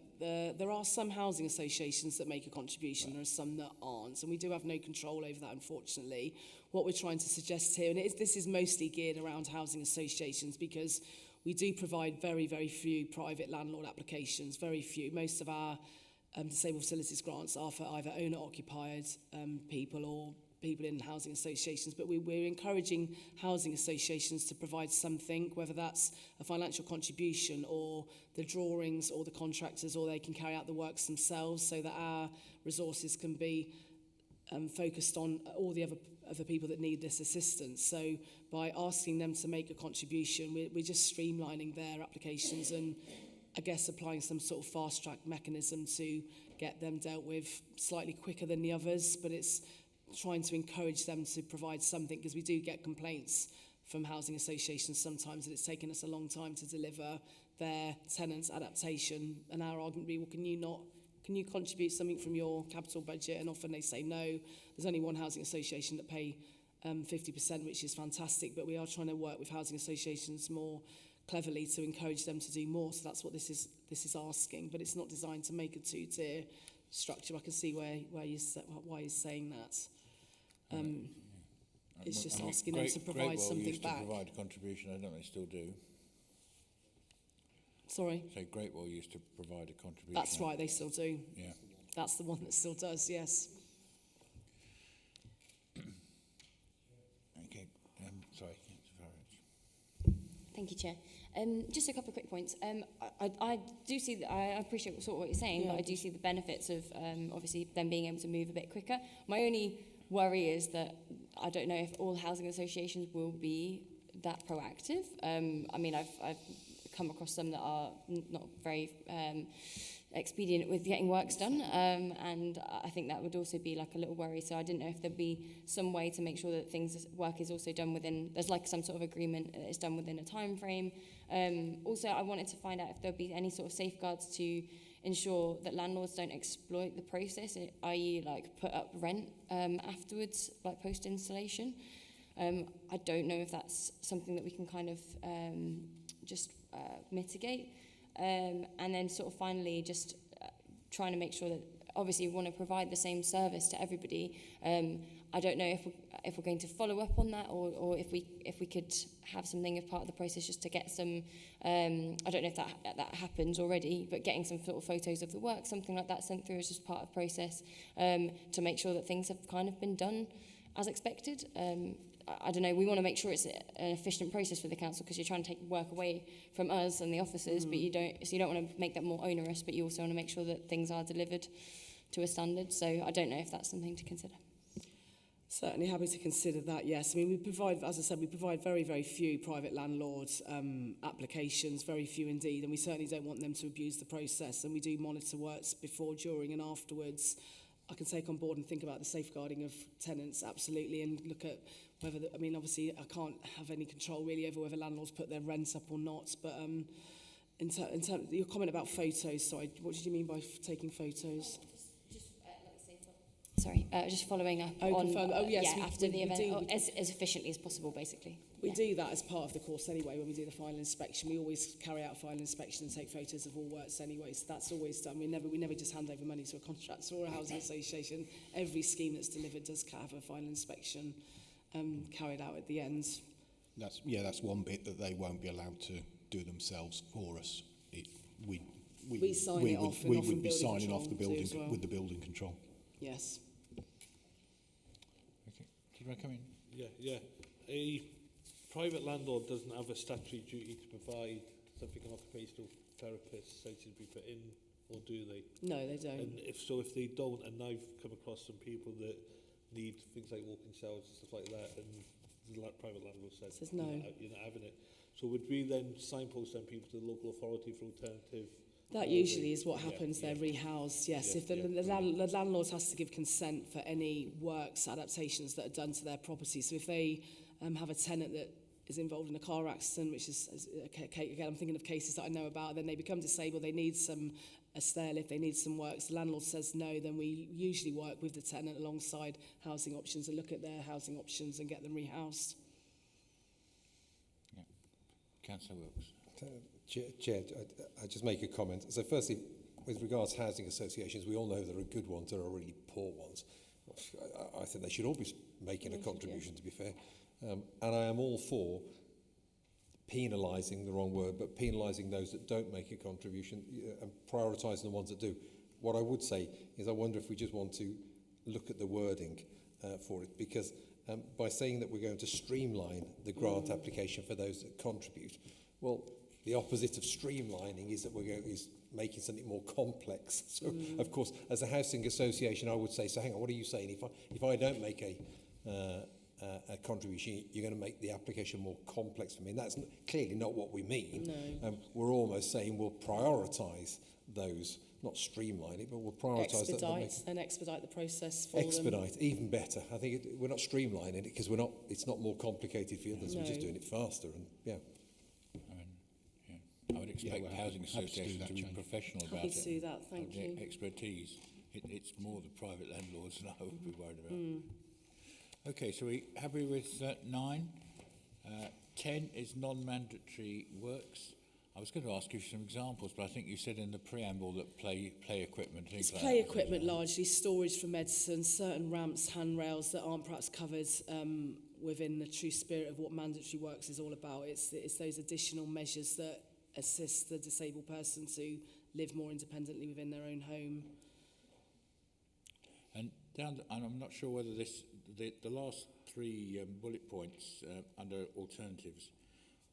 there are some housing associations that make a contribution. There are some that aren't, and we do have no control over that, unfortunately. What we're trying to suggest here, and this is mostly geared around housing associations, because we do provide very, very few private landlord applications, very few. Most of our disabled facilities grants are for either owner-occupied people or people in housing associations, but we're encouraging housing associations to provide something, whether that's a financial contribution or the drawings or the contractors, or they can carry out the works themselves, so that our resources can be focused on all the other people that need this assistance. So by asking them to make a contribution, we're just streamlining their applications and I guess applying some sort of fast track mechanism to get them dealt with slightly quicker than the others, but it's trying to encourage them to provide something, because we do get complaints from housing associations sometimes that it's taken us a long time to deliver their tenants' adaptation, and our argument would be, well, can you contribute something from your capital budget? And often they say no. There's only one housing association that pay 50%, which is fantastic, but we are trying to work with housing associations more cleverly to encourage them to do more. So that's what this is asking, but it's not designed to make a two-tier structure. I can see why you're saying that. It's just asking them to provide something back. To provide a contribution. I don't know if they still do. Sorry? So Greatwell used to provide a contribution. That's right, they still do. Yeah. That's the one that still does, yes. Okay. Sorry. Thank you, Chair. Just a couple of quick points. I do see that I appreciate sort of what you're saying, Yeah. but I do see the benefits of obviously them being able to move a bit quicker. My only worry is that I don't know if all housing associations will be that proactive. I mean, I've come across some that are not very expedient with getting works done, and I think that would also be like a little worry. So I didn't know if there'd be some way to make sure that work is also done within, there's like some sort of agreement that it's done within a time frame. Also, I wanted to find out if there'd be any sort of safeguards to ensure that landlords don't exploit the process, i.e. like put up rent afterwards, like post-installation. I don't know if that's something that we can kind of just mitigate. And then sort of finally just trying to make sure that obviously we want to provide the same service to everybody. I don't know if we're going to follow up on that, or if we could have something as part of the process just to get some, I don't know if that happens already, but getting some sort of photos of the work, something like that sent through as just part of the process, to make sure that things have kind of been done as expected. I don't know, we want to make sure it's an efficient process for the council, because you're trying to take work away from us and the officers, but you don't want to make that more onerous, but you also want to make sure that things are delivered to a standard. So I don't know if that's something to consider. Certainly happy to consider that, yes. I mean, we provide, as I said, we provide very, very few private landlord applications, very few indeed, and we certainly don't want them to abuse the process, and we do monitor works before, during and afterwards. I can take on board and think about the safeguarding of tenants, absolutely, and look at whether, I mean, obviously I can't have any control really over whether landlords put their rents up or not, but in terms of your comment about photos, sorry, what did you mean by taking photos? Sorry, just following up after the event, do. as efficiently as possible, basically. We do that as part of the course anyway. When we do the final inspection, we always carry out a final inspection and take photos of all works anyway. So that's always done. We never just hand over money to a contractor or a housing association. Every scheme that's delivered does have a final inspection carried out at the end. That's one bit that they won't be allowed to do themselves for us. We sign it off. We would be signing off the building well. With the building control. Yes. Okay. Did I come in? Yeah. A private landlord doesn't have a statutory duty to provide something an occupational therapist said to be put in, or do they? No, they don't. And if they don't, and I've come across some people that need things like walking cells and stuff like that, and the private landlord says no, you're not having it. So would we then signpost them people to the local authority for alternative? That usually is what happens. They're rehoused, yes. If the landlord has to give consent for any works, adaptations that are done to their property. So if they have a tenant that is involved in a car accident, which is again, I'm thinking of cases that I know about, then they become disabled, they need a stair lift, they need some works, the landlord says no, then we usually work with the tenant alongside housing options and look at their housing options and get them rehoused. Yeah. Councillor Wilkes. Chair, I just make a comment. So firstly, with regards to housing associations, we all know there are good ones, there are really poor ones. I think they should all be making a contribution, to be fair. And I am all for penalising, the wrong word, but penalising those that don't make a contribution and prioritising the ones that do. What I would say is I wonder if we just want to look at the wording for it, because by saying that we're going to streamline the grant application for those that contribute, well, the opposite of streamlining is that is making something more complex. So, of course, as a housing association, I would say, so hang on, what are you saying? If I don't make a contribution, you're going to make the application more complex for me. And that's clearly not what we mean. No. We're almost saying we'll prioritise those, not streamline it, but we'll prioritise expedite the process for expedite, even better. I think we're not streamlining it because it's not more complicated for others. No. We're just doing it faster. And I would expect we're housing happy to do associations that to be change. professional about Happy it. to do that, thank Have you. the expertise. It's more the private landlords that I would be worried about. Okay, so we happy with 9? 10 is non-mandatory works. I was going to ask you some examples, but I think you said in the preamble that play equipment. It's things play like that. equipment largely, storage for medicine, certain ramps, handrails that aren't perhaps covered within the true spirit of what mandatory works is all about. It's those additional measures that assist the disabled person to live more independently within their own home. And I'm not sure whether the last 3 bullet points under alternatives,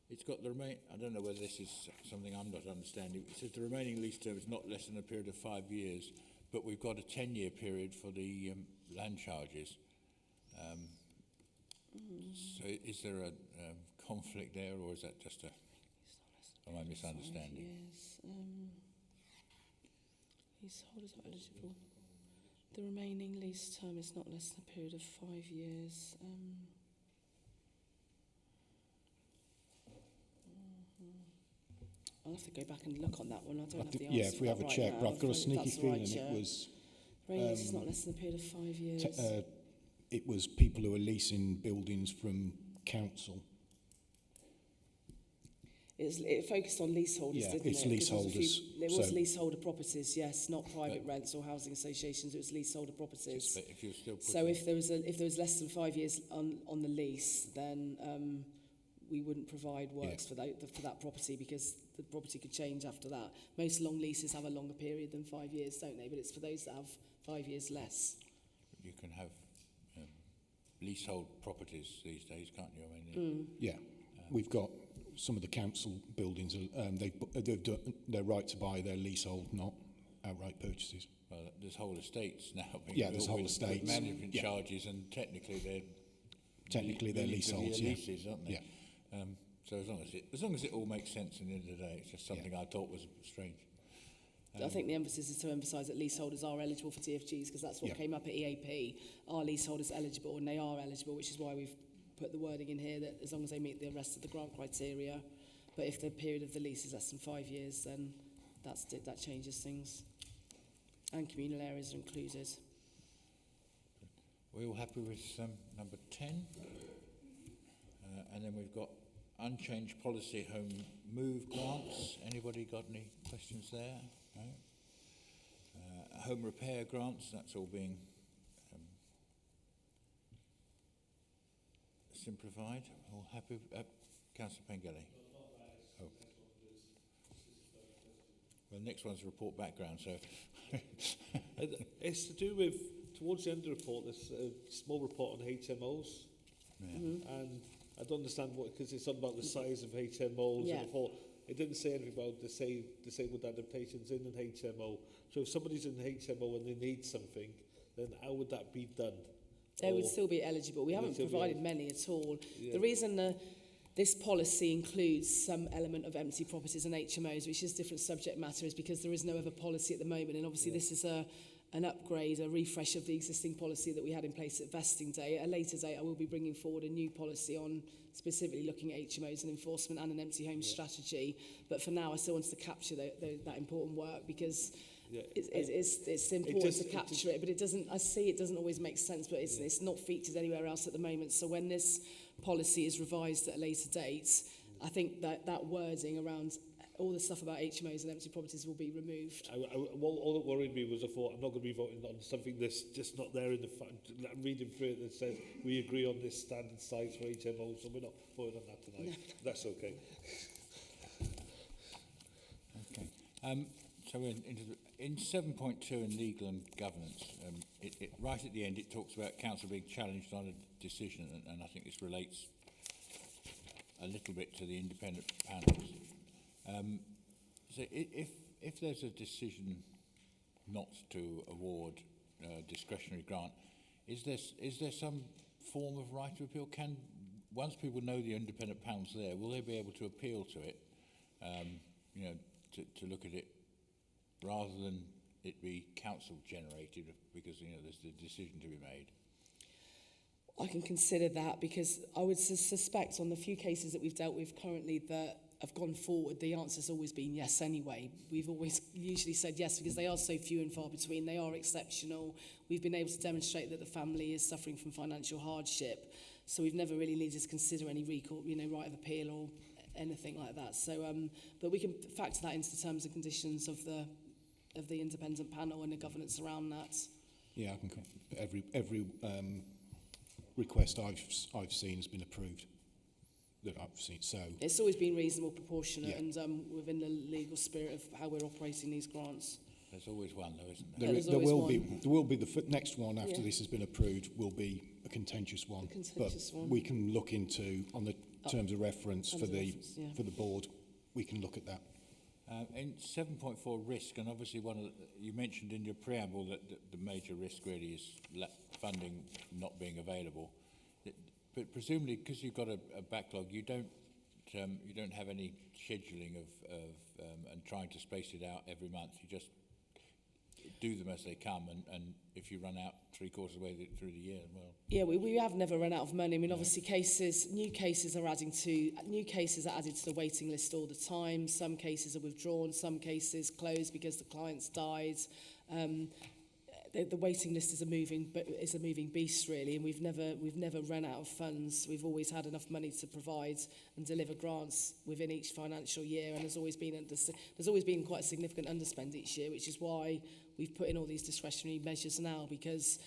it's got the I don't know whether this is something I'm not understanding. It says the remaining lease term is not less than a period of 5 years, but we've got a 10-year period for the land charges. So is there a conflict there, or is that just am I misunderstanding? Yes. Leaseholders are eligible. The remaining lease term is not less than a period of 5 years. I'll have to go back and look on that one. I don't have the answer. Yeah, if we have a check, but I've got a sneaky feeling it was... Remaining lease is not less than a period of 5 years. it was people who are leasing buildings from council. It focused on leaseholders, Yeah, didn't it's it? 'Cause leaseholders, There was so- leaseholder properties, yes, not private rents or housing associations. It was leaseholder properties. But if you're still So if there was less than 5 years on the lease, then we wouldn't provide works for that property because the property could change after that. Most long leases have a longer period than 5 years, don't they? But it's for those that have 5 years less. you can have leasehold properties these days, can't you? I mean, Yeah, we've got some of the council buildings, they've done their right to buy their leasehold, not outright purchases. well, there's whole estates now. being Yeah, there's built whole with estates. management Yeah. charges, and technically they're leaseholds, yeah. leases, aren't they? Yeah. So as long as it all makes sense in the end of the day, it's just something I thought was strange. I think the emphasis is to emphasise that leaseholders are eligible for TFGs because that's what Yeah. came up at EAP. Are leaseholders eligible? And they are eligible, which is why we've put the wording in here that as long as they meet the rest of the grant criteria. But if the period of the lease is less than 5 years, then that changes things. And communal areas are included. We're all happy with number 10. And then we've got unchanged policy home move grants. Anybody got any questions there? No? Home repair grants, that's all being simplified. All happy? Councillor Pengelly? Oh. Well, the next one's report background, so... It's to do with, towards the end of the report, there's a small report on HMOs. Yeah. And I don't understand what, because it's on about the size of HMOs. Yeah. And I thought, it didn't say anything about disabled adaptations in an HMO. So if somebody's in an HMO and they need something, then how would that be done? They would Or- still be eligible. We They haven't would still be provided eligible. many at all. Yeah. The reason this policy includes some element of empty properties and HMOs, which is different subject matter, is because there is no other policy at the moment. And obviously this is an upgrade, a refresh of the existing policy that we had in place at vesting day. At a later date, I will be bringing forward a new policy on specifically looking at HMOs and enforcement and an empty home strategy. But for now, I still wanted to capture that important work because it's important to capture it, but it doesn't. I see it doesn't always make sense, but it's not featured anywhere else at the moment. So when this policy is revised at a later date, I think that wording around all the stuff about HMOs and empty properties will be removed. All that worried me was I thought I'm not going to be voting on something that's just not there in the I'm reading through it that says we agree on this standard size for HMOs, so we're not voting on that tonight. That's okay. Okay. So we're into in 7.2 in legal and governance, right at the end, it talks about council being challenged on a decision, and I think this relates a little bit to the independent panels. So if there's a decision not to award a discretionary grant, is there some form of right to appeal? Once people know the independent panel's there, will they be able to appeal to it? To look at it rather than it be council generated, because there's the decision to be made. I can consider that, because I would suspect on the few cases that we've dealt with currently that have gone forward, the answer's always been yes anyway. We've always usually said yes because they are so few and far between. They are exceptional. We've been able to demonstrate that the family is suffering from financial hardship. So we've never really needed to consider any right of appeal or anything like that. So, but we can factor that into the terms and conditions of the independent panel and the governance around that. Yeah, I can. Every request I've seen has been approved. That I've seen. So it's always been reasonable, proportionate, yeah. and within the legal spirit of how we're operating these grants. There's always one, though, isn't there? There will be the next one after this has been approved will be a contentious one. We can look into on the terms of reference for the board. We can look at that. In 7.4 risk, and obviously you mentioned in your preamble that the major risk really is funding not being available. But presumably, because you've got a backlog, you don't have any scheduling of and trying to space it out every month. You just do them as they come, and if you run out 3/4 of the way through the year, well. Yeah, we have never run out of money. I mean, obviously, new cases are added to the waiting list all the time. Some cases are withdrawn, some cases closed because the client's died. The waiting list is a moving beast, really, and we've never run out of funds. We've always had enough money to provide and deliver grants within each financial year, and there's always been quite a significant underspend each year, which is why we've put in all these discretionary measures now. Because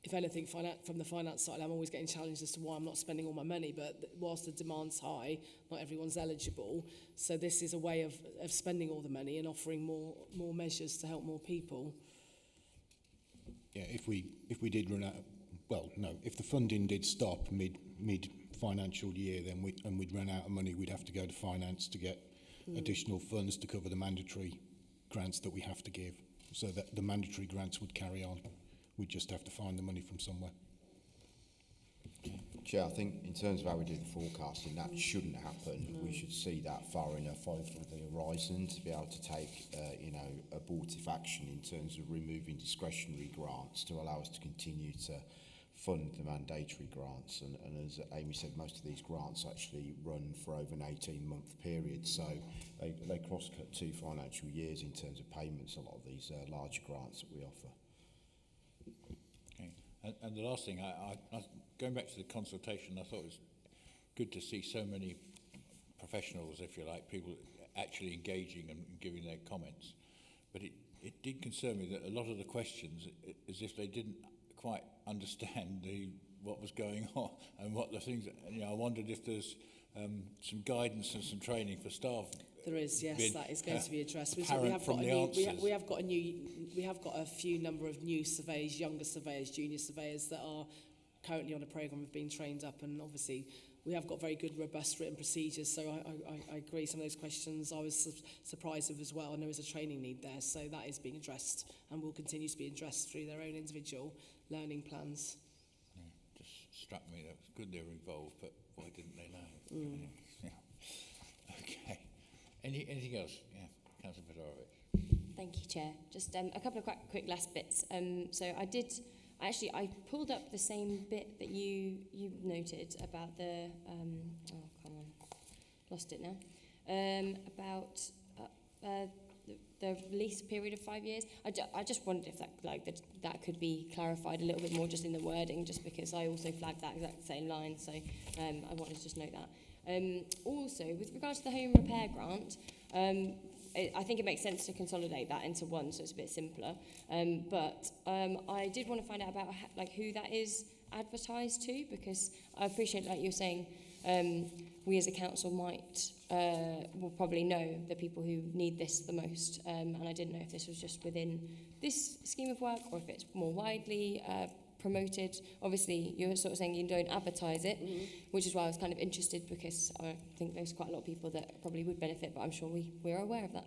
if anything, from the finance side, I'm always getting challenged as to why I'm not spending all my money. But whilst the demand's high, not everyone's eligible. So this is a way of spending all the money and offering more measures to help more people. Yeah, if we did run out, if the funding did stop mid financial year, then we'd run out of money. We'd have to go to finance to get additional funds to cover the mandatory grants that we have to give, so that the mandatory grants would carry on. We'd just have to find the money from somewhere. Chair, I think in terms of how we do the forecasting, that shouldn't happen. We should see that far enough over the horizon to be able to take, abortive action in terms of removing discretionary grants to allow us to continue to fund the mandatory grants. And as Amy said, most of these grants actually run for over an 18-month period, so they cross-cut 2 financial years in terms of payments, a lot of these larger grants that we offer. Okay. And the last thing, I going back to the consultation, I thought it was good to see so many professionals, if you like, people actually engaging and giving their comments. But it did concern me that a lot of the questions, as if they didn't quite understand what was going on and what the things. I wondered if there's some guidance and some training for staff. There is, yes, that is going to be addressed. We have got a few number of new surveyors, younger surveyors, junior surveyors that are currently on a programme of being trained up, and obviously we have got very good, robust written procedures. So I agree. Some of those questions I was surprised of as well, and there is a training need there. So that is being addressed and will continue to be addressed through their own individual learning plans. Yeah, just struck me that it was good they were involved, but why didn't they know? Yeah. Okay. Anything else? Yeah, Councillor Fedorovic. Thank you, Chair. Just a couple of quick last bits. So I pulled up the same bit that you noted about the lost it now. About the lease period of 5 years. I just wondered if that could be clarified a little bit more, just in the wording, just because I also flagged that exact same line. So I wanted to just note that. Also, with regards to the home repair grant, I think it makes sense to consolidate that into one, so it's a bit simpler. But I did want to find out about who that is advertised to, because I appreciate, like you're saying, we as a council will probably know the people who need this the most. And I didn't know if this was just within this scheme of work or if it's more widely promoted. Obviously, you're sort of saying you don't advertise it, which is why I was kind of interested, because I think there's quite a lot of people that probably would benefit, but I'm sure we're aware of that.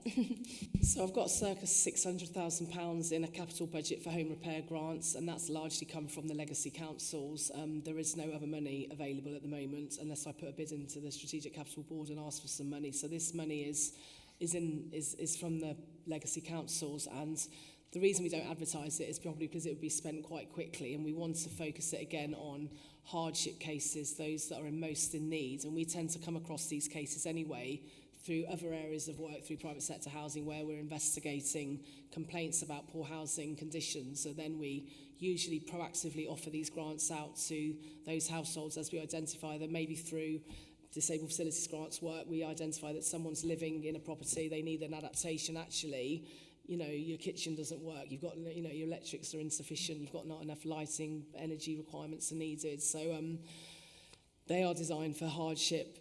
So I've got circa £600,000 in a capital budget for home repair grants, and that's largely come from the legacy councils. There is no other money available at the moment unless I put a bid into the Strategic Capital Board and ask for some money. So this money is from the legacy councils, and the reason we don't advertise it is probably because it would be spent quite quickly, and we want to focus it again on hardship cases, those that are in most in need. And we tend to come across these cases anyway through other areas of work, through private sector housing, where we're investigating complaints about poor housing conditions. So then we usually proactively offer these grants out to those households as we identify them, maybe through disabled facilities grants work. We identify that someone's living in a property, they need an adaptation. Actually, you know, your kitchen doesn't work, you've got, you know, your electrics are insufficient, you've got not enough lighting, energy requirements are needed. So they are designed for hardship,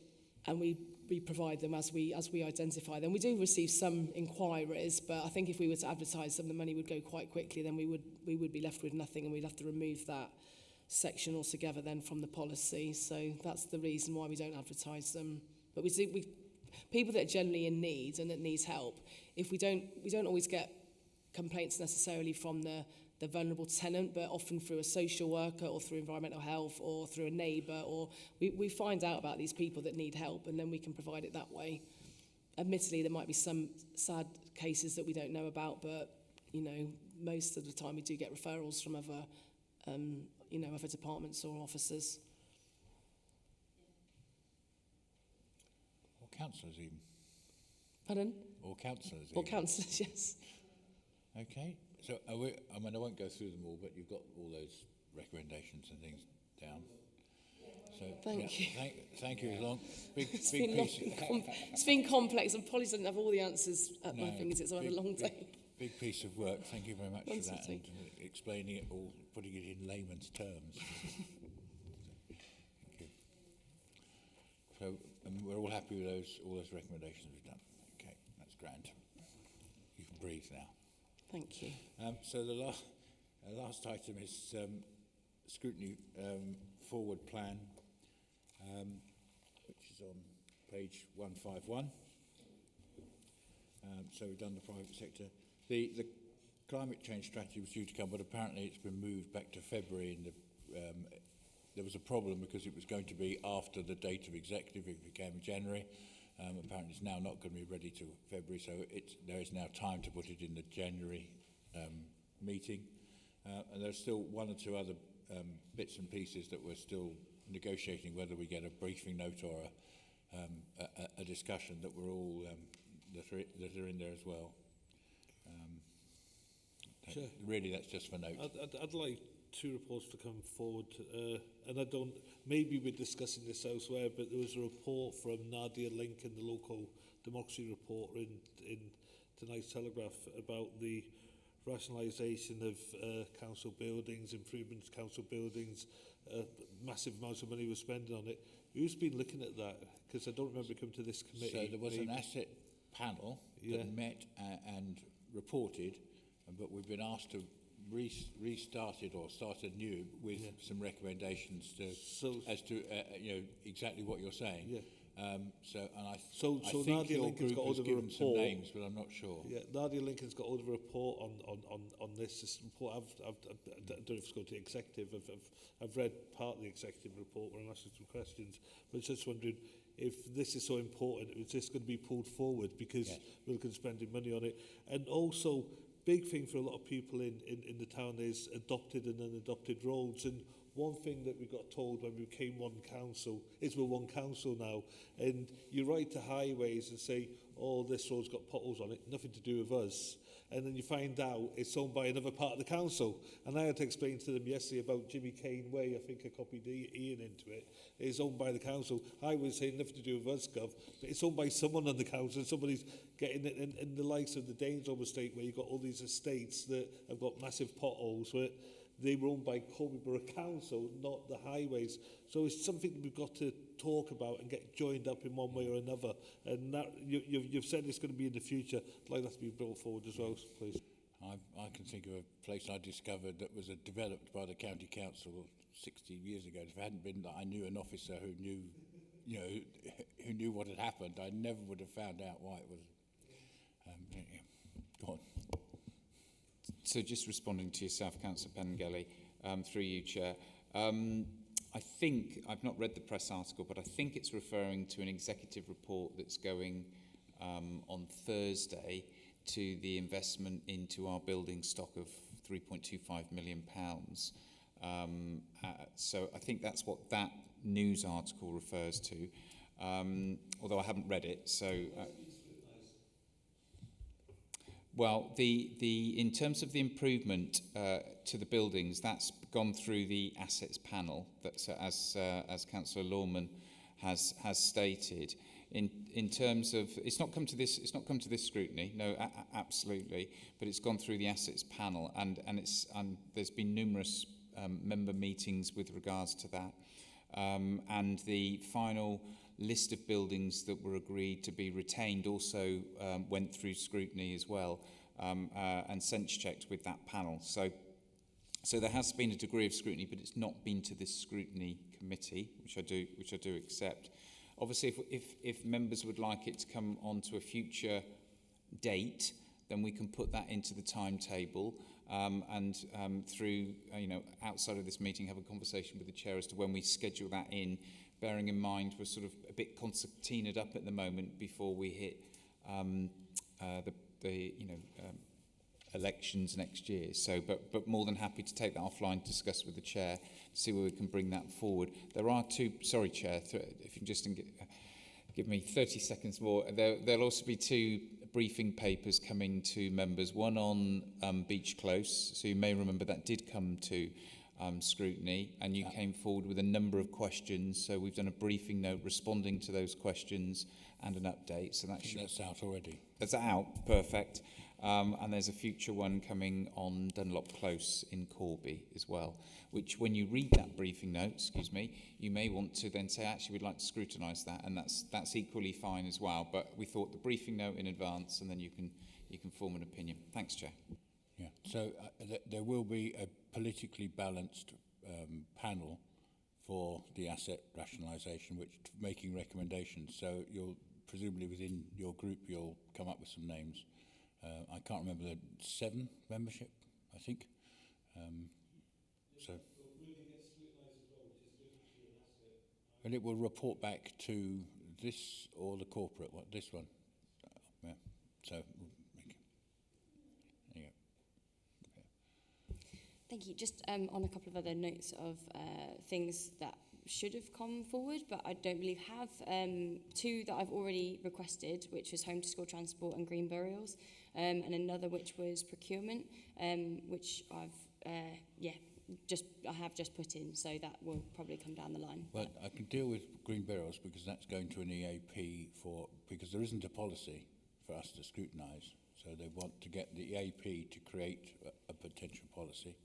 and we provide them as we identify them. We do receive some inquiries, but I think if we were to advertise them, the money would go quite quickly. Then we would be left with nothing, and we'd have to remove that section altogether then from the policy. So that's the reason why we don't advertise them. But we people that are generally in need and that needs help, if we don't always get complaints necessarily from the vulnerable tenant, but often through a social worker or through environmental health or through a neighbour, or we find out about these people that need help, and then we can provide it that way. Admittedly, there might be some sad cases that we don't know about, but you know, most of the time we do get referrals from other other departments or officers. Or councillors even. Pardon? Or councillors even. Or councillors, yes. Okay, so I won't go through them all, but you've got all those recommendations and things down. So Thank you. Thank you. Long, big It's piece. it's been complex, and Polly doesn't have all the answers at my fingers. It's had a long day. Big piece of work. Thank you very much for that, Thank and explaining it all, putting it in layman's terms. Thank you. So we're all happy with all those recommendations we've done. Okay, that's grand. You can breathe now. Thank you. So the last item is scrutiny forward plan, which is on page 151. So we've done the private sector. The climate change strategy was due to come, but apparently it's been moved back to February. And there was a problem because it was going to be after the date of executive. It became January. Apparently it's now not going to be ready till February, so there is now time to put it in the January meeting. And there's still one or two other bits and pieces that we're still negotiating, whether we get a briefing note or a discussion that we're all that are in there as well. Sure. Really, that's just for note. I'd like two reports to come forward, and I don't, maybe we're discussing this elsewhere, but there was a report from Nadia Link in the local democracy report in tonight's Telegraph about the rationalisation of council buildings, improvements to council buildings, massive amounts of money was spending on it. Who's been looking at that? Because I don't remember coming to this committee. So there was an asset panel that met and reported, but we've been asked to restart it or start anew with some recommendations as to exactly what you're saying. Yeah. I think Nadia your Lincoln's group got has hold of a given some report. names, but I'm not sure. Yeah, Nadia Lincoln's got hold of a report on this report. I don't know if it's going to the executive. I've read part of the executive report where I'm asking some questions, but just wondering if this is so important, is this going to be pulled forward because we're looking at spending money on it? And also, big thing for a lot of people in the town is adopted and unadopted roads. And one thing that we got told when we became one council is we're one council now. And you ride to highways and say, oh, this road's got potholes on it, nothing to do with us. And then you find out it's owned by another part of the council. And I had to explain to them yesterday about Jimmy Kane Way, I think I copied Ian into it. It's owned by the council. I was saying nothing to do with us, Gov, but it's owned by someone on the council. Somebody's getting it in the likes of the Danesholm estate, where you've got all these estates that have got massive potholes. they were owned by Corby Borough Council, not the highways. So it's something we've got to talk about and get joined up in one way or another. And that, you've said it's going to be in the future. I'd like that to be brought forward as well, please. I can think of a place I discovered that was developed by the county council 60 years ago. If it hadn't been that I knew an officer who knew, you know, who knew what had happened, I never would have found out why it was. Yeah. Go on. So just responding to yourself, Councillor Pengelly, through you, Chair. I think, I've not read the press article, but I think it's referring to an executive report that's going on Thursday to the investment into our building stock of £3.25 million. So I think that's what that news article refers to, although I haven't read it. So, well, in terms of the improvement to the buildings, that's gone through the assets panel. That's as Councillor Lawman has stated. In terms of, it's not come to this scrutiny. No, absolutely, but it's gone through the assets panel, and there's been numerous member meetings with regards to that, and the final list of buildings that were agreed to be retained also went through scrutiny as well, and sense checked with that panel. So there has been a degree of scrutiny, but it's not been to this scrutiny committee, which I do accept. Obviously, if members would like it to come onto a future date, then we can put that into the timetable, and through outside of this meeting, have a conversation with the chair as to when we schedule that in. Bearing in mind we're sort of a bit concertinaed up at the moment before we hit the elections next year. So, but more than happy to take that offline, discuss with the chair, see where we can bring that forward. There are two. Sorry, Chair, if you can just give me 30 seconds more. There'll also be two briefing papers coming to members. One on Beach Close. So you may remember that did come to scrutiny, and you came forward with a number of questions. So we've done a briefing note responding to those questions and an update. So that's out already. That's out. Perfect. And there's a future one coming on Dunlop Close in Corby as well, which when you read that briefing note, you may want to then say, actually, we'd like to scrutinise that, and that's equally fine as well. But we thought the briefing note in advance, and then you can form an opinion. Thanks, Chair. Yeah. So there will be a politically balanced panel for the asset rationalisation, which making recommendations. So you'll presumably within your group you'll come up with some names. I can't remember the 7 membership, I think. And it will report back to this or the corporate one. This one. Yeah. So. There you go. Okay. Thank you. Just on a couple of other notes of things that should have come forward, but I don't believe have. 2 that I've already requested, which was home to school transport and green burials, and another which was procurement, which I have just put in, so that will probably come down the line. Well, I can deal with green burials because that's going to an EAP because there isn't a policy for us to scrutinise. So they want to get the EAP to create a potential policy.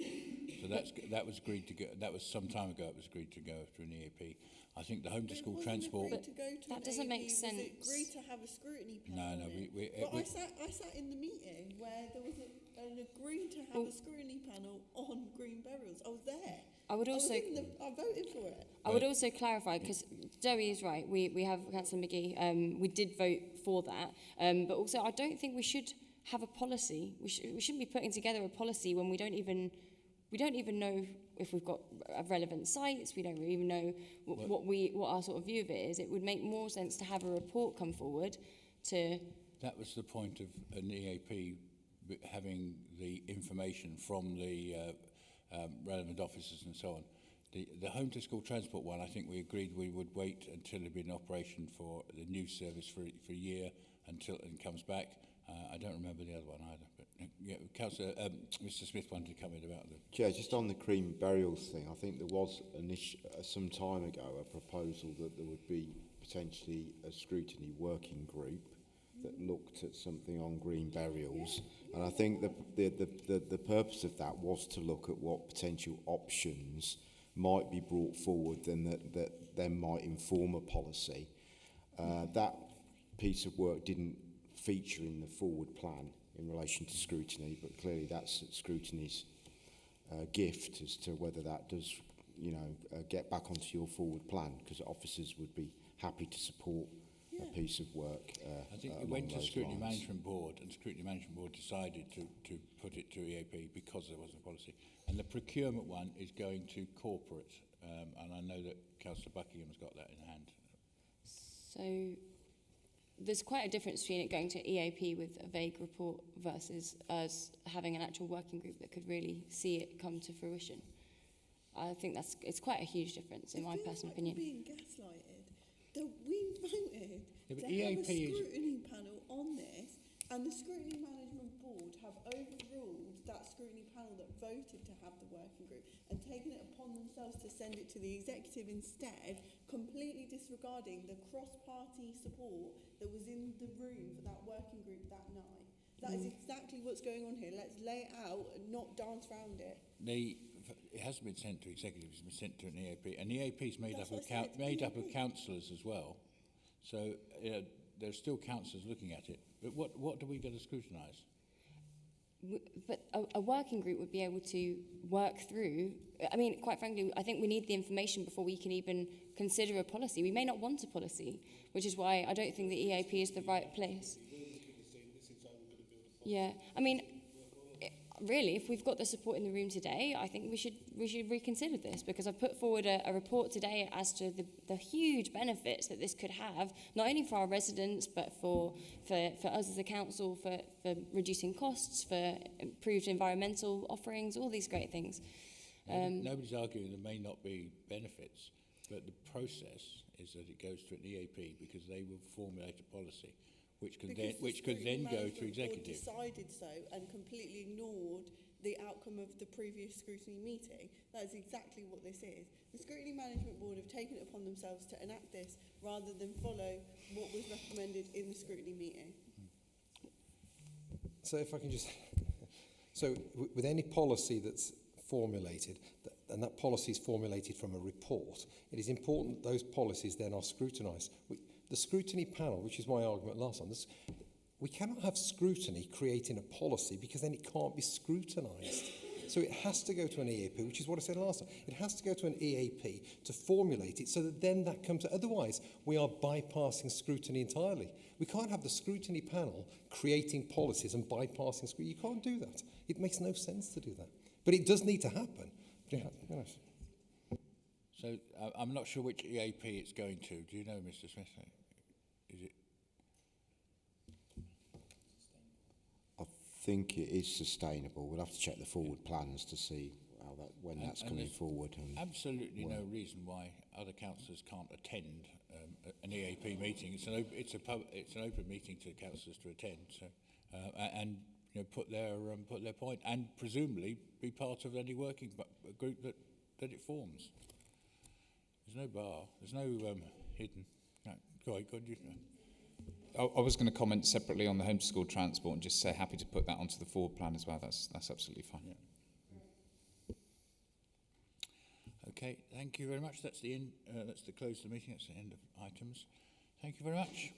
So that was agreed to go. That was some time ago. It was agreed to go to an EAP. I think the home to school transport. But that doesn't make sense. Was it agreed to have a scrutiny panel? No. I sat in the meeting where there was an agreed to have a scrutiny panel on green burials. I was there. I voted for it. I would also clarify, because Zoe is right. We have Councillor McGee. We did vote for that, but also I don't think we should have a policy. We shouldn't be putting together a policy when we don't even know if we've got relevant sites. We don't even know what our sort of view of it is. It would make more sense to have a report come forward to. That was the point of an EAP, having the information from the relevant officers and so on. The home to school transport one, I think we agreed we would wait until it'd been in operation for the new service for a year until it comes back. I don't remember the other one either. But yeah, Councillor, Mr. Smith wanted to come in about the. Chair, just on the green burials thing, I think there was some time ago a proposal that there would be potentially a scrutiny working group that looked at something on green burials, and I think the purpose of that was to look at what potential options might be brought forward that then might inform a policy. That piece of work didn't feature in the forward plan in relation to scrutiny, but clearly that's scrutiny's gift as to whether that does, get back onto your forward plan, because officers would be happy to support a piece of work. I think it went to Scrutiny Management Board, and Scrutiny Management Board decided to put it to EAP because there wasn't a policy. And the procurement one is going to corporate, and I know that Councillor Buckingham's got that in hand. So there's quite a difference between it going to EAP with a vague report versus us having an actual working group that could really see it come to fruition. I think it's quite a huge difference in my personal opinion. Being gaslighted. We voted Yeah, but to EAP have a scrutiny panel on this, and the Scrutiny Management Board have overruled that scrutiny panel that voted to have the working group and taken it upon themselves to send it to the executive instead, completely disregarding the cross-party support that was in the room for that working group that night. That is exactly what's going on here. Let's lay it out and not dance around it. It hasn't been sent to executives, it's been sent to an EAP, and the EAP is made up of councillors as well. So there's still councillors looking at it. But what do we get to scrutinise? But a working group would be able to work through. I mean, quite frankly, I think we need the information before we can even consider a policy. We may not want a policy, which is why I don't think the EAP is the right place. Yeah, I mean, really, if we've got the support in the room today, I think we should reconsider this, because I've put forward a report today as to the huge benefits that this could have, not only for our residents, but for us as a council, for reducing costs, for improved environmental offerings, all these great things. Nobody's arguing there may not be benefits, but the process is that it goes to an EAP because they will formulate a policy, which could then go to executive. Decided so and completely ignored the outcome of the previous scrutiny meeting. That is exactly what this is. The Scrutiny Management Board have taken it upon themselves to enact this rather than follow what was recommended in the scrutiny meeting. So if I can just... So with any policy that's formulated, and that policy is formulated from a report, it is important that those policies then are scrutinised. The scrutiny panel, which is my argument last time, we cannot have scrutiny creating a policy because then it can't be scrutinised. So it has to go to an EAP, which is what I said last time. It has to go to an EAP to formulate it so that then that comes... Otherwise, we are bypassing scrutiny entirely. We can't have the scrutiny panel creating policies and bypassing scrutiny. You can't do that. It makes no sense to do that. But it does need to happen. So I'm not sure which EAP it's going to. Do you know, Mr. Smith? Is it? I think it is sustainable. We'll have to check the forward plans to see when that's coming forward. Absolutely no reason why other councillors can't attend an EAP meeting. It's an open meeting to councillors to attend. So and put their point, and presumably be part of any working group that it forms. There's no bar. There's no hidden. No. Go on, I was going to comment separately on the homeschool transport and just say happy to put that onto the forward plan as well. That's absolutely fine. Yeah. Okay, thank you very much. That's the close of the meeting. That's the end of items. Thank you very much.